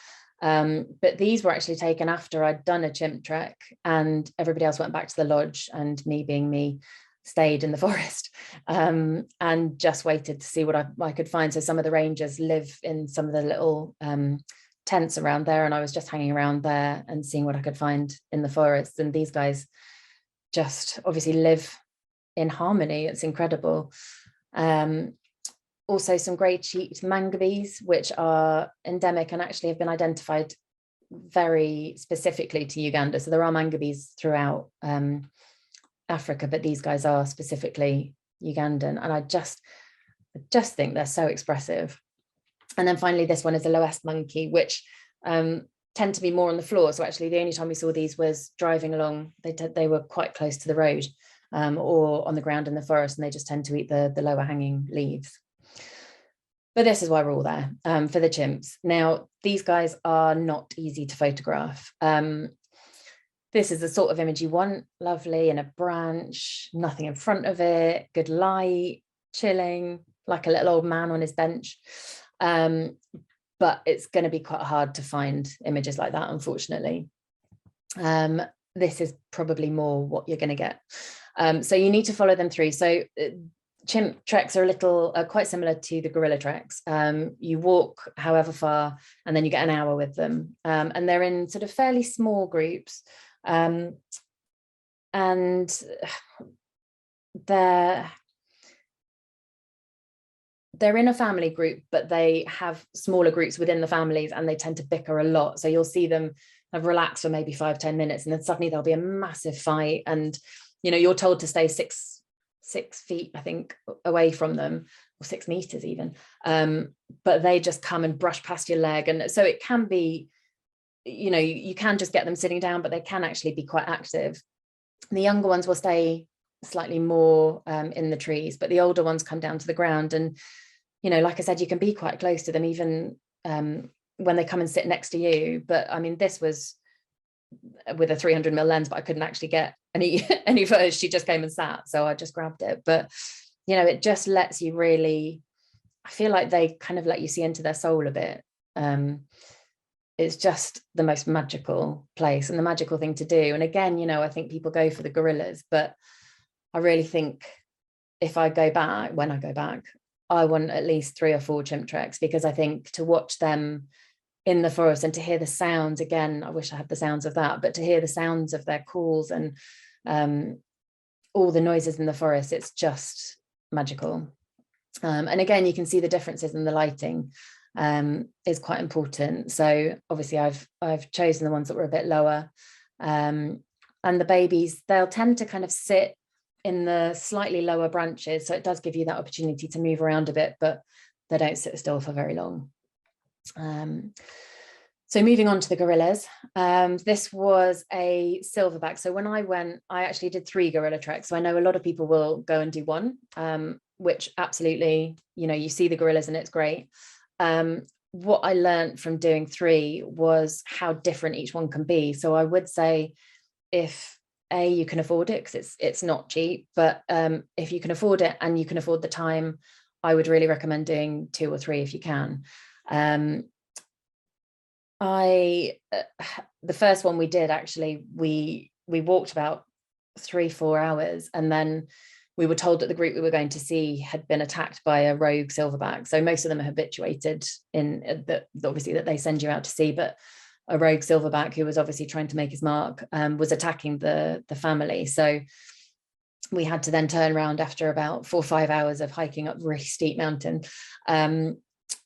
But these were actually taken after I'd done a chimp trek, and everybody else went back to the lodge, and me being me, stayed in the forest and just waited to see what I could find. So some of the rangers live in some of the little tents around there, and I was just hanging around there and seeing what I could find in the forest. And these guys just obviously live in harmony. It's incredible. Also some grey-cheeked mangabees, which are endemic and actually have been identified very specifically to Uganda. So there are mangabees throughout Africa, but these guys are specifically Ugandan, and I just think they're so expressive. And then finally, this one is a Loess monkey, which tend to be more on the floor. So actually, the only time we saw these was driving along. They were quite close to the road or on the ground in the forest, and they just tend to eat the lower hanging leaves. But this is why we're all there, for the chimps. Now, these guys are not easy to photograph. This is the sort of image you want, lovely in a branch, nothing in front of it, good light, chilling, like a little old man on his bench. But it's going to be quite hard to find images like that, unfortunately. This is probably more what you're going to get. So you need to follow them through. So chimp treks are quite similar to the gorilla treks. You walk however far, and then you get an hour with them. And they're in sort of fairly small groups. And they're in a family group, but they have smaller groups within the families, and they tend to bicker a lot. So you'll see them have relaxed for maybe 5-10 minutes, and then suddenly there'll be a massive fight, and you're told to stay 6 feet, I think, away from them, or 6 meters even, but they just come and brush past your leg. And so it can be, you can just get them sitting down, but they can actually be quite active. And the younger ones will stay slightly more in the trees, but the older ones come down to the ground. And like I said, you can be quite close to them, even when they come and sit next to you. But I mean, this was with a 300mm lens, but I couldn't actually get any photos. She just came and sat, so I just grabbed it. But it just lets you really, I feel like they kind of let you see into their soul a bit. It's just the most magical place and the magical thing to do. And again, I think people go for the gorillas, but I really think when I go back, I want at least 3 or 4 chimp treks, because I think to watch them in the forest and to hear the sounds, again, I wish I had the sounds of that, but to hear the sounds of their calls and all the noises in the forest, it's just magical. And again, you can see the differences in the lighting is quite important. So obviously I've chosen the ones that were a bit lower, and the babies, they'll tend to kind of sit in the slightly lower branches, so it does give you that opportunity to move around a bit, but they don't sit still for very long. So moving on to the gorillas, this was a silverback. So when I went, I actually did 3 gorilla treks. So I know a lot of people will go and do 1, which absolutely, you see the gorillas and it's great. What I learned from doing 3 was how different each one can be. So I would say, if you can afford it, because it's not cheap, but if you can afford it and you can afford the time, I would really recommend doing 2 or 3 if you can. The first one we did, actually, we walked about 3-4 hours, and then we were told that the group we were going to see had been attacked by a rogue silverback. So most of them are habituated in that, obviously, that they send you out to sea, but a rogue silverback who was obviously trying to make his mark was attacking the family. So we had to then turn around after about 4 or 5 hours of hiking up a really steep mountain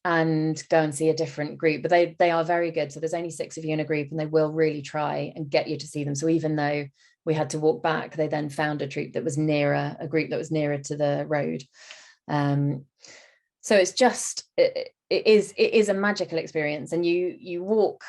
and go and see a different group. But they are very good. So there's only 6 of you in a group, and they will really try and get you to see them. So even though we had to walk back, they then found a group that was nearer to the road. So it's just, it is a magical experience. And you walk,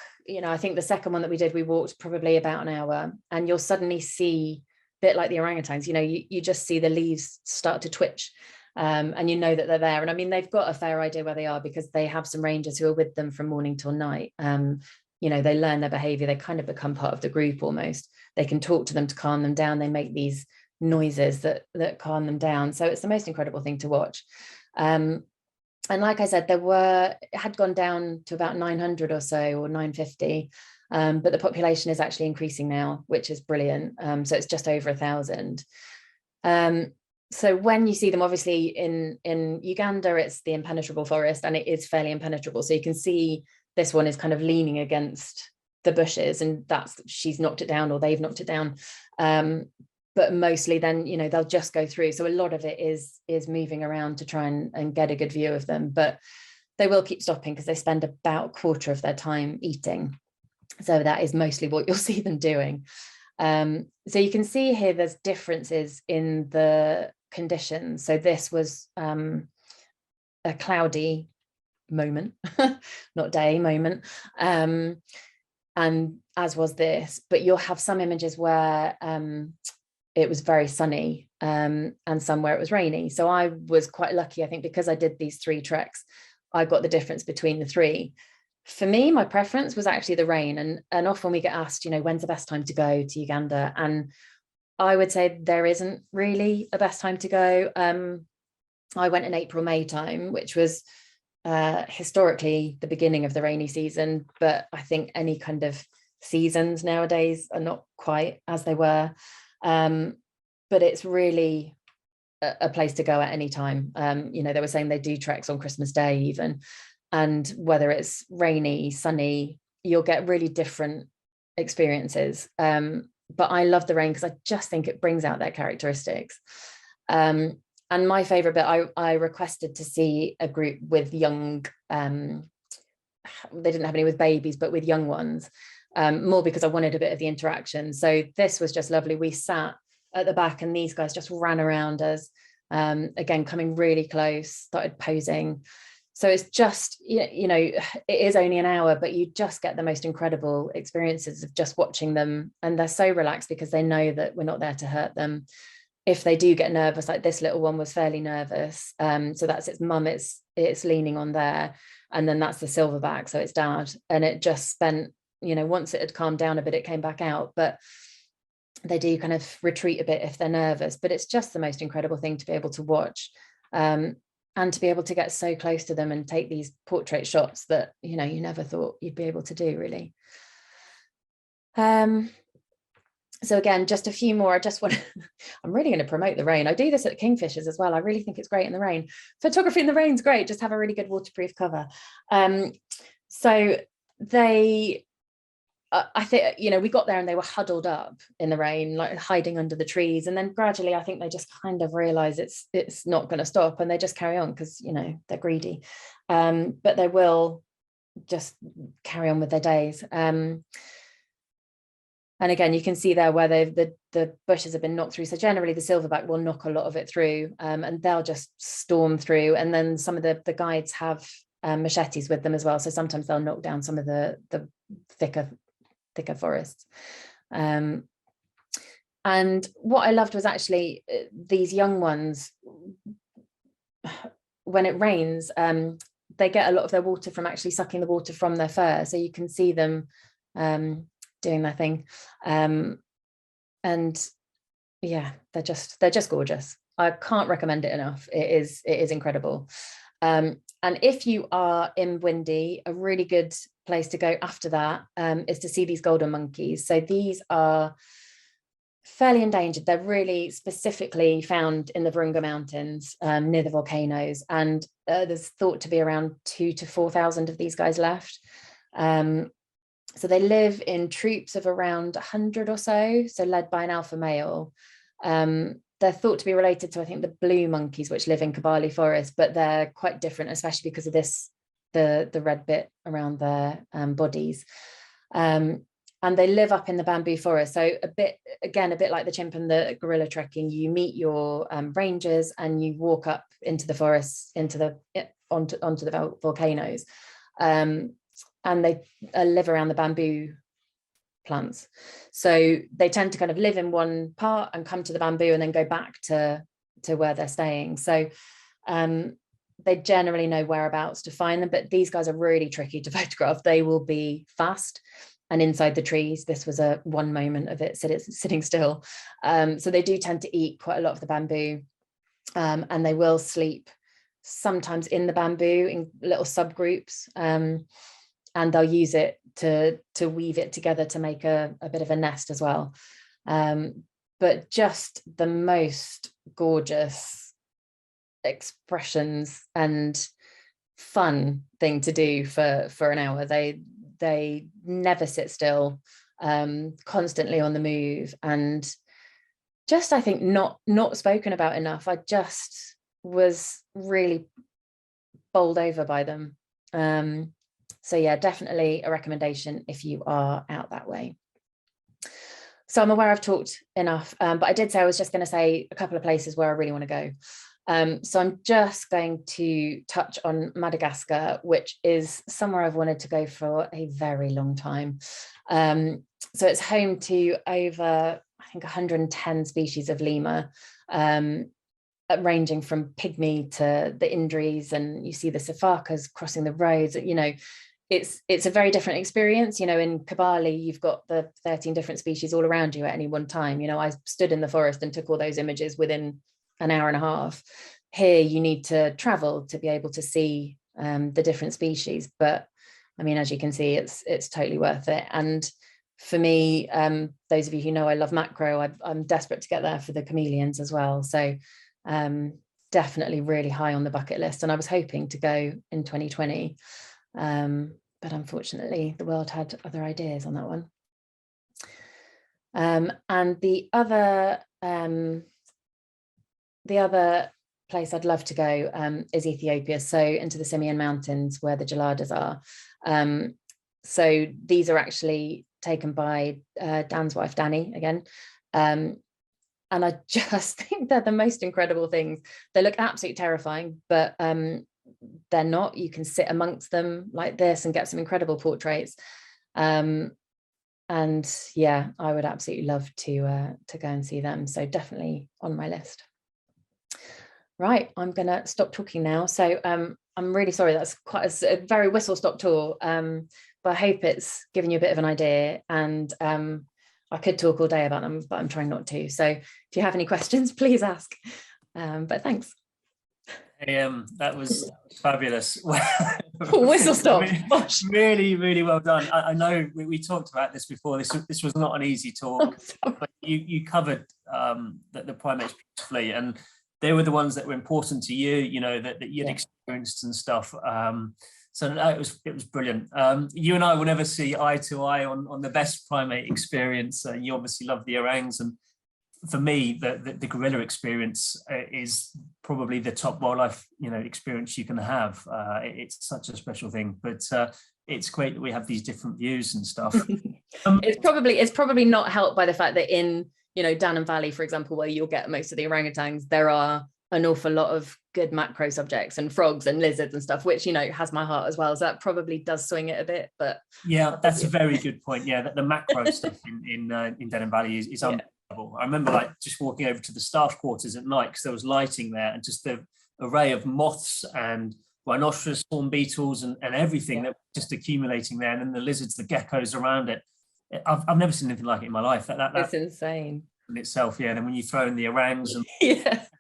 I think the second one that we did, we walked probably about an hour, and you'll suddenly see, a bit like the orangutans, you just see the leaves start to twitch, and that they're there. And I mean, they've got a fair idea where they are, because they have some rangers who are with them from morning till night. They learn their behavior. They kind of become part of the group almost. They can talk to them to calm them down. They make these noises that calm them down. So it's the most incredible thing to watch. And like I said, it had gone down to about 900 or so, or 950, but the population is actually increasing now, which is brilliant. So it's just over 1,000. So when you see them, obviously in Uganda, it's the impenetrable forest, and it is fairly impenetrable. So you can see this one is kind of leaning against the bushes, and she's knocked it down, or they've knocked it down. But mostly then, they'll just go through. So a lot of it is moving around to try and get a good view of them, but they will keep stopping, because they spend about a quarter of their time eating. So that is mostly what you'll see them doing. So you can see here there's differences in the conditions. So this was a cloudy moment, not day moment. And as was this, but you'll have some images where it was very sunny, and some where it was rainy. So I was quite lucky, I think, because I did these 3 treks, I got the difference between the 3. For me, my preference was actually the rain. And often we get asked, when's the best time to go to Uganda? And I would say there isn't really a best time to go. I went in April, May time, which was historically the beginning of the rainy season. But I think any kind of seasons nowadays are not quite as they were. But it's really a place to go at any time. They were saying they do treks on Christmas Day even. And whether it's rainy, sunny, you'll get really different experiences. But I love the rain, because I just think it brings out their characteristics. And my favorite bit, I requested to see a group with young, they didn't have any with babies, but with young ones, more because I wanted a bit of the interaction. So this was just lovely. We sat at the back and these guys just ran around us, again, coming really close, started posing. So it's just, you know, it is only an hour, but you just get the most incredible experiences of just watching them. And they're so relaxed because they know that we're not there to hurt them. If they do get nervous, like this little one was fairly nervous. So that's its mum, it's leaning on there. And then that's the silverback, so it's dad. And it just spent, you know, once it had calmed down a bit, it came back out. But they do kind of retreat a bit if they're nervous. But it's just the most incredible thing to be able to watch. And to be able to get so close to them and take these portrait shots that, you know, you never thought you'd be able to do, really. So again, just a few more. I just want I'm really going to promote the rain. I do this at Kingfishers as well. I really think it's great in the rain. Photography in the rain's great. Just have a really good waterproof cover. So they, I think, you know, we got there and they were huddled up in the rain, like hiding under the trees. And then gradually, I think they just kind of realize it's not going to stop, and they just carry on because, you know, they're greedy. But they will just carry on with their days. And again, you can see there where the bushes have been knocked through. So generally the silverback will knock a lot of it through, and they'll just storm through. And then some of the guides have machetes with them as well. So sometimes they'll knock down some of the thicker forests. And what I loved was actually these young ones, when it rains, they get a lot of their water from actually sucking the water from their fur. So you can see them doing their thing, and yeah, they're just gorgeous. I can't recommend it enough. It is incredible. And if you are in Windy, a really good place to go after that is to see these golden monkeys. So these are fairly endangered. They're really specifically found in the Virunga Mountains, near the volcanoes, and there's thought to be around 2,000 to 4,000 of these guys left. So they live in troops of around 100 or so led by an alpha male. They're thought to be related to, I think, the blue monkeys, which live in Kibale Forest, but they're quite different, especially because of the red bit around their bodies. And they live up in the bamboo forest. So a bit like the chimp and the gorilla trekking, you meet your rangers and you walk up into the forest, onto the volcanoes. And they live around the bamboo plants. So they tend to kind of live in one part and come to the bamboo and then go back to where they're staying. So they generally know whereabouts to find them, but these guys are really tricky to photograph. They will be fast and inside the trees. This was one moment of it sitting still. So they do tend to eat quite a lot of the bamboo, and they will sleep sometimes in the bamboo in little subgroups. And they'll use it to weave it together to make a bit of a nest as well. But just the most gorgeous expressions and fun thing to do for an hour. They never sit still, constantly on the move, and just, I think, not spoken about enough. I just was really bowled over by them. So yeah, definitely a recommendation if you are out that way. So I'm aware I've talked enough, but I did say I was just going to say a couple of places where I really want to go. So I'm just going to touch on Madagascar, which is somewhere I've wanted to go for a very long time. So it's home to over, I think, 110 species of lemur, ranging from pygmy to the Indries, and you see the safakas crossing the roads. You know, it's a very different experience. You know, in Kibale, you've got the 13 different species all around you at any one time. You know, I stood in the forest and took all those images within an hour and a half. Here, you need to travel to be able to see the different species. But I mean, as you can see, it's totally worth it. And for me, those of you who know I love macro, I'm desperate to get there for the chameleons as well. So definitely really high on the bucket list. And I was hoping to go in 2020. But unfortunately, the world had other ideas on that one. And the other the other place I'd love to go is Ethiopia, so into the Simien Mountains where the geladas are. So these are actually taken by Dan's wife, Danny, again. And I just think they're the most incredible things. They look absolutely terrifying, but they're not. You can sit amongst them like this and get some incredible portraits. And yeah, I would absolutely love to go and see them. So definitely on my list. Right, I'm gonna stop talking now. So I'm really sorry, that's quite a very whistle-stop tour, but I hope it's given you a bit of an idea, and I could talk all day about them, but I'm trying not to. So if you have any questions, please ask. But thanks. That was fabulous. Whistle stop. Really, really well done. I know we talked about this before. This was not an easy talk, but you covered the primates beautifully, and they were the ones that were important to you, you know, that you'd experienced and stuff. So no, it was brilliant. You and I will never see eye to eye on the best primate experience. You obviously love the orangs, and for me, the gorilla experience is probably the top wildlife, you know, experience you can have. It's such a special thing, but it's great that we have these different views and stuff. It's probably not helped by the fact that in, you know, Danum Valley, for example, where you'll get most of the orangutans, there are an awful lot of good macro subjects and frogs and lizards and stuff, which, you know, has my heart as well. So that probably does swing it a bit, but yeah, that's a very good point. Yeah, that the macro stuff in Denham Valley is unbelievable. I remember like just walking over to the staff quarters at night because there was lighting there, and just the array of moths and rhinoceros, horn beetles, and everything that was just accumulating there, and then the lizards, the geckos around it. I've never seen anything like it in my life. That's insane in itself. Yeah, and then when you throw in the orangs and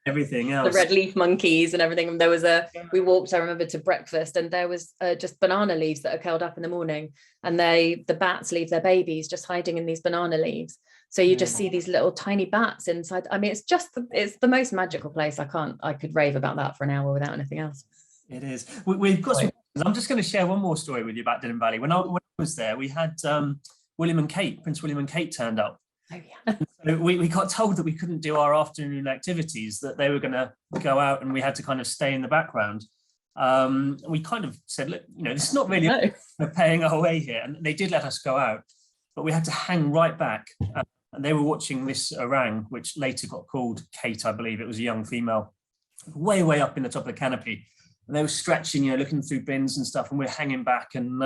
everything else, the red leaf monkeys and everything. And there was we walked, I remember, to breakfast, and there was just banana leaves that are curled up in the morning, and the bats leave their babies just hiding in these banana leaves. So you just see these little tiny bats inside. I mean, it's the most magical place. I could rave about that for an hour without anything else. It is. We've got some. I'm just going to share one more story with you about Denham Valley. When I was there, we had Prince William and Kate turned up. Oh yeah. So we got told that we couldn't do our afternoon activities, that they were going to go out and we had to kind of stay in the background. We kind of said, look, you know, this is not really we're paying our way here, and they did let us go out, but we had to hang right back. And they were watching this orang, which later got called Kate, I believe. It was a young female, way up in the top of the canopy, and they were stretching, you know, looking through bins and stuff, and we're hanging back, and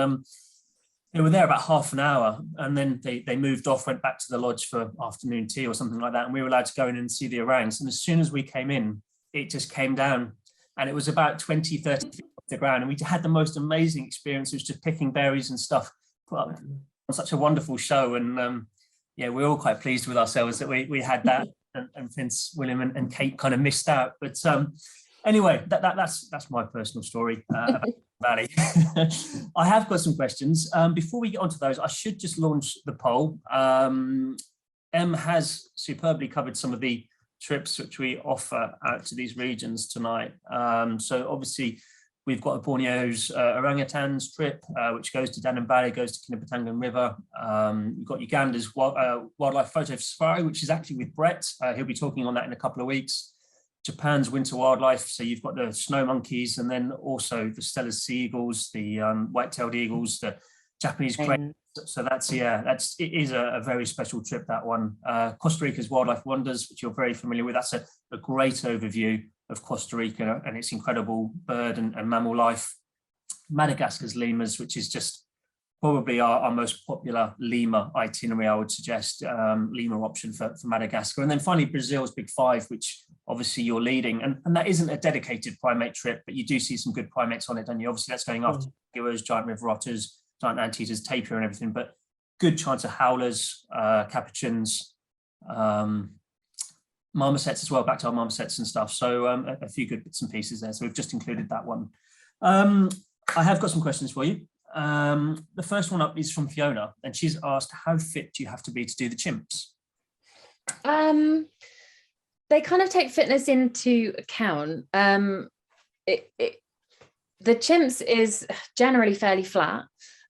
they were there about half an hour, and then they moved off, went back to the lodge for afternoon tea or something like that, and we were allowed to go in and see the orangs. And as soon as we came in, it just came down, and it was about 20, 30 feet off the ground, and we had the most amazing experience. It was just picking berries and stuff, put up on such a wonderful show. And yeah, we're all quite pleased with ourselves that we had that, and Prince William and Kate kind of missed out. But anyway, that's my personal story about Valley. I have got some questions. Before we get onto those, I should just launch the poll. Em has superbly covered some of the trips which we offer out to these regions tonight. So obviously we've got a Borneo's orangutans trip, which goes to Denham Valley, goes to Kinabatangan River. We've got Uganda's wildlife photo safari, which is actually with Brett. He'll be talking on that in a couple of weeks. Japan's winter wildlife, so you've got the snow monkeys, and then also the Steller's sea eagles, the white-tailed eagles, the Japanese cranes. So it is a very special trip, that one. Costa Rica's wildlife wonders, which you're very familiar with. That's a great overview of Costa Rica and its incredible bird and mammal life. Madagascar's lemurs, which is just probably our most popular lemur itinerary, I would suggest, lemur option for Madagascar. And then finally, Brazil's Big Five, which obviously you're leading. And that isn't a dedicated primate trip, but you do see some good primates on it, and obviously that's going after heroes, giant river otters, giant anteaters, tapir and everything, but good chance of howlers, capuchins, marmosets as well, back to our marmosets and stuff. So a few good bits and pieces there. So we've just included that one. I have got some questions for you. The first one up is from Fiona, and she's asked, how fit do you have to be to do the chimps? They kind of take fitness into account. The chimps is generally fairly flat.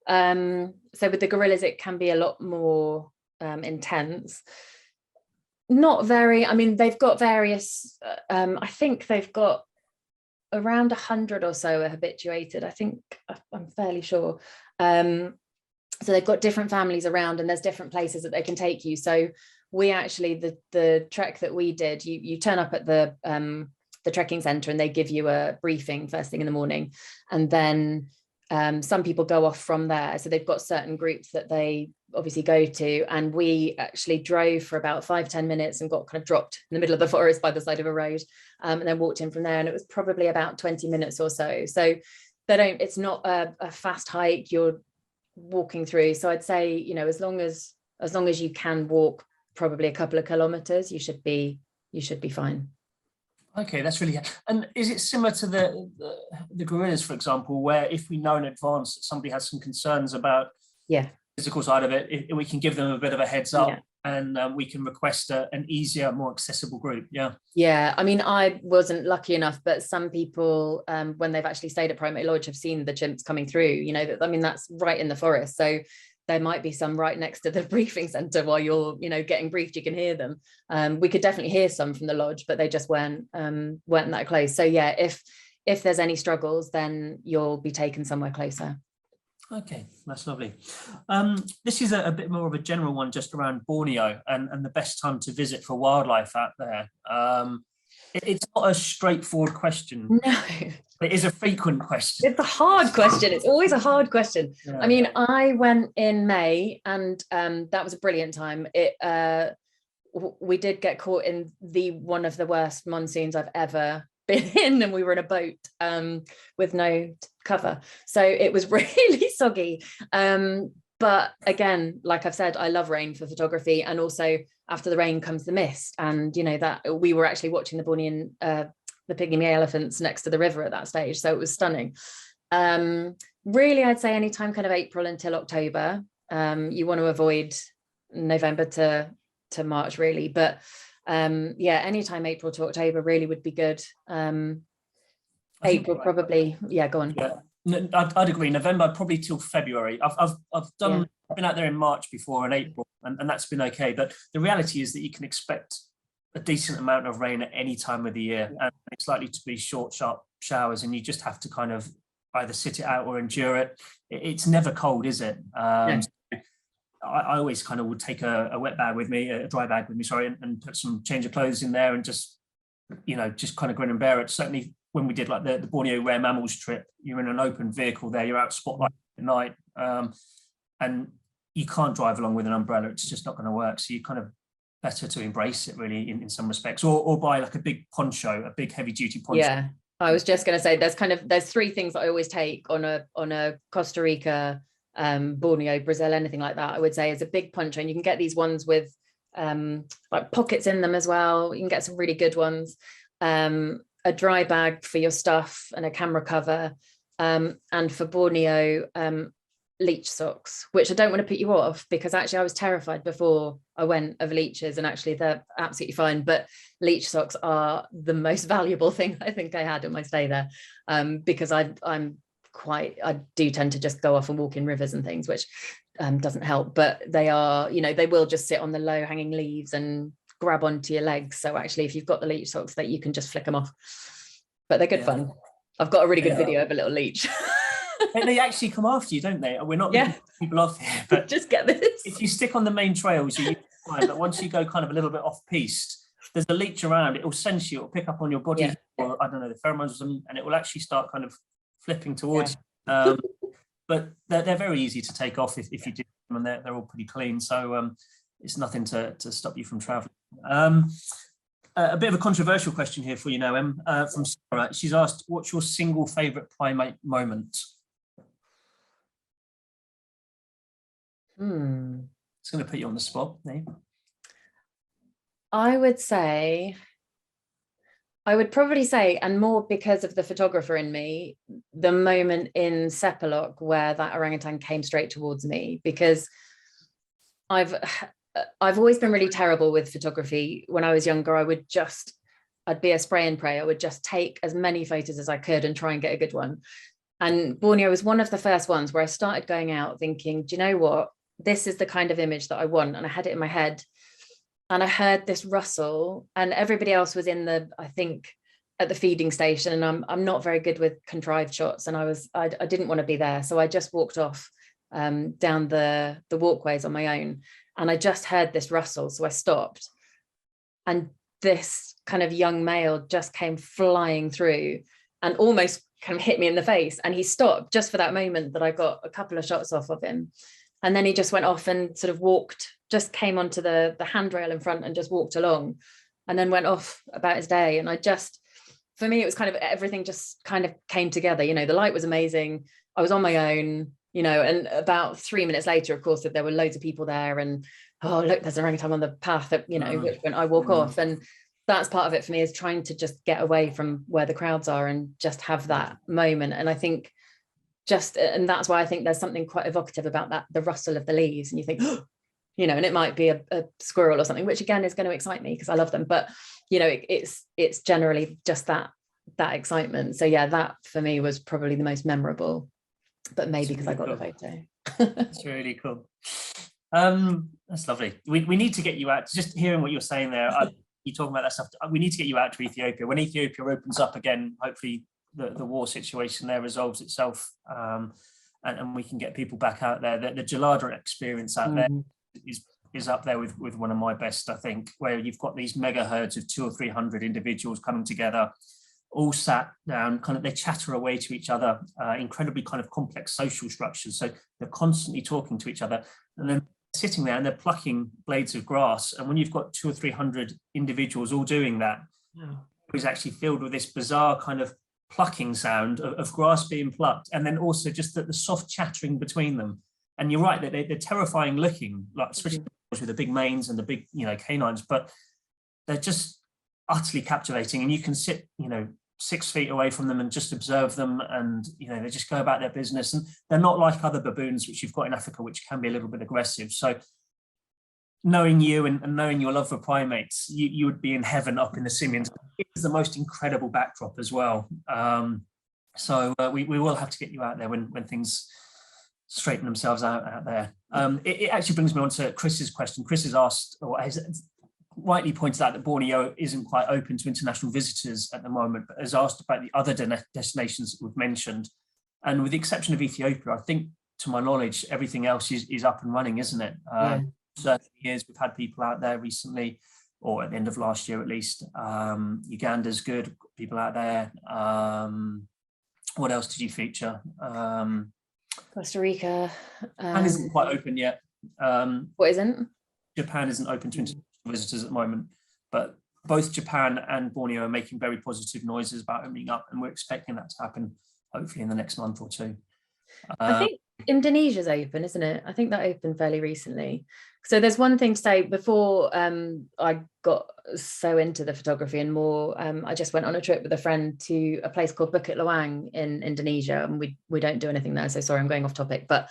So with the gorillas, it can be a lot more intense. Not very. I mean, they've got various, I think they've got around 100 or so are habituated. I think, I'm fairly sure. So they've got different families around, and there's different places that they can take you. So we actually, the trek that we did, you turn up at the trekking center, and they give you a briefing first thing in the morning, and then some people go off from there. So they've got certain groups that they obviously go to, and we actually drove for about 5-10 minutes and got kind of dropped in the middle of the forest by the side of a road, and then walked in from there, and it was probably about 20 minutes or so. So it's not a fast hike you're walking through. So I'd say, you know, as long as you can walk probably a couple of kilometers, you should be fine. Okay, that's really. And is it similar to the gorillas, for example, where if we know in advance that somebody has some concerns about the physical side of it, we can give them a bit of a heads up, and we can request an easier, more accessible group? Yeah. I mean, I wasn't lucky enough, but some people, when they've actually stayed at Primate Lodge, have seen the chimps coming through. You know, I mean, that's right in the forest, so there might be some right next to the briefing center while you're, you know, getting briefed. You can hear them. We could definitely hear some from the lodge, but they just weren't that close. So yeah, if there's any struggles, then you'll be taken somewhere closer. Okay, that's lovely. This is a bit more of a general one, just around Borneo and the best time to visit for wildlife out there. It's not a straightforward question. No. It is a frequent question. It's a hard question. It's always a hard question. Yeah. I mean, I went in May, and that was a brilliant time. We did get caught in one of the worst monsoons I've ever been in, and we were in a boat with no cover, so it was really soggy. But again, like I've said, I love rain for photography, and also after the rain comes the mist, and you know that we were actually watching the Bornean the pygmy elephants next to the river at that stage, so it was stunning. Really, I'd say anytime kind of April until October. You want to avoid November to March, really, but yeah, anytime April to October really would be good. April probably, go on. Yeah, I'd agree. November probably till February. I've been out there in March before, and April, and that's been okay. But the reality is that you can expect a decent amount of rain at any time of the year, and it's likely to be short, sharp showers, and you just have to kind of either sit it out or endure it. It's never cold, is it? I always kind of would take a wet bag with me, a dry bag with me, sorry, and put some change of clothes in there, and just kind of grin and bear it. Certainly when we did like the Borneo rare mammals trip, you're in an open vehicle there, you're out spotlight at night, and you can't drive along with an umbrella. It's just not going to work. So you kind of better to embrace it really in some respects, or buy like a big poncho, a big heavy duty poncho. Yeah, I was just going to say there's three things that I always take on a Costa Rica, Borneo, Brazil, anything like that. I would say is a big poncho, and you can get these ones with like pockets in them as well. You can get some really good ones. A dry bag for your stuff and a camera cover, and for Borneo, leech socks, which I don't want to put you off, because actually I was terrified before I went of leeches, and actually they're absolutely fine, but leech socks are the most valuable thing I think I had in my stay there, because I do tend to just go off and walk in rivers and things, which doesn't help, but they are, they will just sit on the low hanging leaves and grab onto your legs. So actually if you've got the leech socks, that you can just flick them off, but they're good fun. I've got a really good video of a little leech. They actually come after you, don't they? We're not letting people off here, but just get this. If you stick on the main trails, you're fine, but once you go kind of a little bit off piste, there's a leech around, it will sense you, it'll pick up on your body, or I don't know, the pheromones, and it will actually start kind of flipping towards you. But they're very easy to take off if you do them, and they're all pretty clean, so it's nothing to stop you from traveling. A bit of a controversial question here for you now, Em, from Sarah. She's asked, what's your single favorite primate moment? It's going to put you on the spot, eh? I would probably say, and more because of the photographer in me, the moment in Sepalok where that orangutan came straight towards me, because I've always been really terrible with photography. When I was younger, I'd be a spray and pray. I would just take as many photos as I could and try and get a good one. And Borneo was one of the first ones where I started going out thinking, do you know what? This is the kind of image that I want. And I had it in my head. and I heard this rustle, and everybody else was in the, I think, at the feeding station, and I'm not very good with contrived shots, and I didn't want to be there, so I just walked off down the walkways on my own, and I just heard this rustle, so I stopped, and this kind of young male just came flying through and almost kind of hit me in the face, and he stopped just for that moment that I got a couple of shots off of him, and then he just went off and sort of walked, just came onto the handrail in front and just walked along, and then went off about his day. And I just, for me, it was kind of everything just kind of came together. You know, the light was amazing, I was on my own, you know, and about 3 minutes later, of course, there were loads of people there, and oh look, there's an orangutan on the path, that, you know, which when I walk off. And that's part of it for me, is trying to just get away from where the crowds are and just have that moment. And I think and that's why I think there's something quite evocative about that, the rustle of the leaves, and you think, oh, you know, and it might be a squirrel or something, which again is going to excite me because I love them, but you know, it's generally just that excitement. So yeah, that for me was probably the most memorable, but maybe because I got the photo. That's really cool. That's lovely. We need to get you out. Just hearing what you're saying there, you talking about that stuff, we need to get you out to Ethiopia. When Ethiopia opens up again, hopefully the war situation there resolves itself, and we can get people back out there. The gelada experience out there is up there with one of my best, I think, where you've got these mega herds of 200 or 300 individuals coming together, all sat down, kind of, they chatter away to each other, incredibly kind of complex social structures. So they're constantly talking to each other, and then sitting there and they're plucking blades of grass. And when you've got 200 or 300 individuals all doing that, it was actually filled with this bizarre kind of plucking sound of grass being plucked, and then also just the soft chattering between them. And you're right that they're terrifying looking, like especially with the big manes and the big, you know, canines, but they're just utterly captivating. And you can sit, you know, 6 feet away from them and just observe them, and you know, they just go about their business. And they're not like other baboons which you've got in Africa, which can be a little bit aggressive. So knowing you and knowing your love for primates, you would be in heaven up in the simians. It's the most incredible backdrop as well. So we will have to get you out there when things straighten themselves out there. It actually brings me on to Chris's question. Chris has asked, or has rightly pointed out, that Borneo isn't quite open to international visitors at the moment, but has asked about the other destinations that we've mentioned. And with the exception of Ethiopia, I think, to my knowledge, everything else is up and running, isn't it? Certain years we've had people out there recently, or at the end of last year at least. Uganda's good, people out there. What else did you feature? Costa Rica. Japan isn't quite open yet. What isn't? Japan isn't open to international visitors at the moment, but both Japan and Borneo are making very positive noises about opening up, and we're expecting that to happen hopefully in the next month or two. I think Indonesia's open, isn't it? I think that opened fairly recently. So there's one thing to say before I got so into the photography and more, I just went on a trip with a friend to a place called Bukit Lawang in Indonesia, and we don't do anything there, so sorry, I'm going off topic, but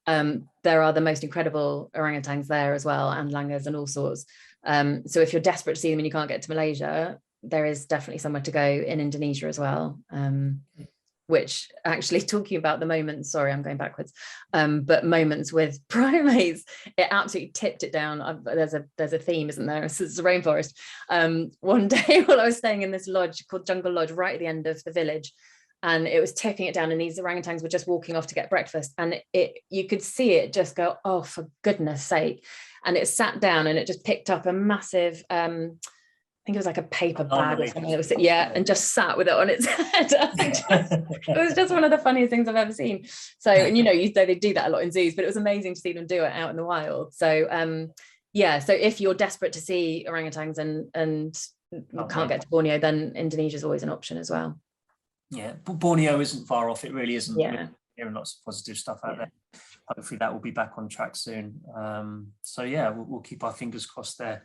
there are the most incredible orangutans there as well, and langas and all sorts. So if you're desperate to see them and you can't get to Malaysia, there is definitely somewhere to go in Indonesia as well. Which actually, talking about the moments, sorry, I'm going backwards, but moments with primates, it absolutely tipped it down. There's a theme, isn't there? It's a rainforest. One day while I was staying in this lodge called Jungle Lodge right at the end of the village, and it was tipping it down, and these orangutans were just walking off to get breakfast, and you could see it just go, oh, for goodness sake. And it sat down and it just picked up a massive, I think it was like a paper bag or something that was, and just sat with it on its head. It was just one of the funniest things I've ever seen. So, and you know, they do that a lot in zoos, but it was amazing to see them do it out in the wild. So so if you're desperate to see orangutans and can't get to Borneo, then Indonesia is always an option as well. Yeah, Borneo isn't far off, it really isn't. Yeah. We're hearing lots of positive stuff out there. Hopefully that will be back on track soon. So yeah, we'll keep our fingers crossed there.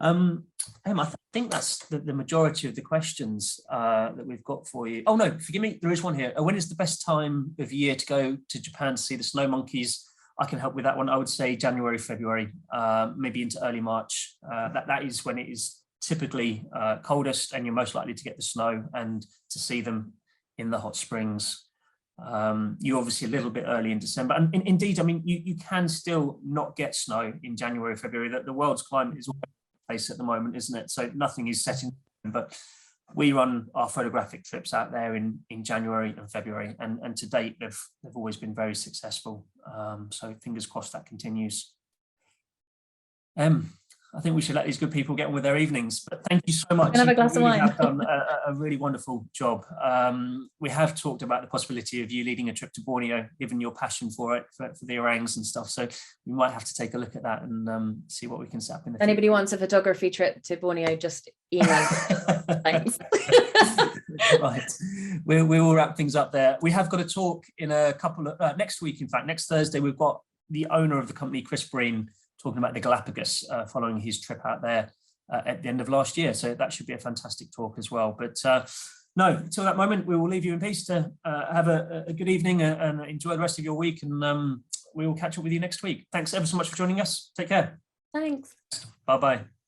I think that's the majority of the questions that we've got for you. Oh no, forgive me, there is one here. When is the best time of year to go to Japan to see the snow monkeys? I can help with that one. I would say January, February, maybe into early March. That is when it is typically coldest, and you're most likely to get the snow and to see them in the hot springs. You're obviously a little bit early in December, and indeed, I mean, you can still not get snow in January, February. That the world's climate is place at the moment, isn't it? So nothing is set in, but we run our photographic trips out there in January and February, and to date they've always been very successful. So fingers crossed that continues. I think we should let these good people get on with their evenings, but thank you so much. Have a glass of wine. You have done a really wonderful job. We have talked about the possibility of you leading a trip to Borneo, given your passion for it, for the orangs and stuff. So we might have to take a look at that and see what we can set up in the Anybody future. wants a photography trip to Borneo, just email. Thanks. Right, we will wrap things up there. We have got a talk in a couple of next week. In fact, next Thursday, we've got the owner of the company, Chris Breen, talking about the Galapagos following his trip out there at the end of last year. So that should be a fantastic talk as well. But no, until that moment, we will leave you in peace to have a good evening and enjoy the rest of your week. And we will catch up with you next week. Thanks ever so much for joining us. Take care. Thanks. Bye-bye.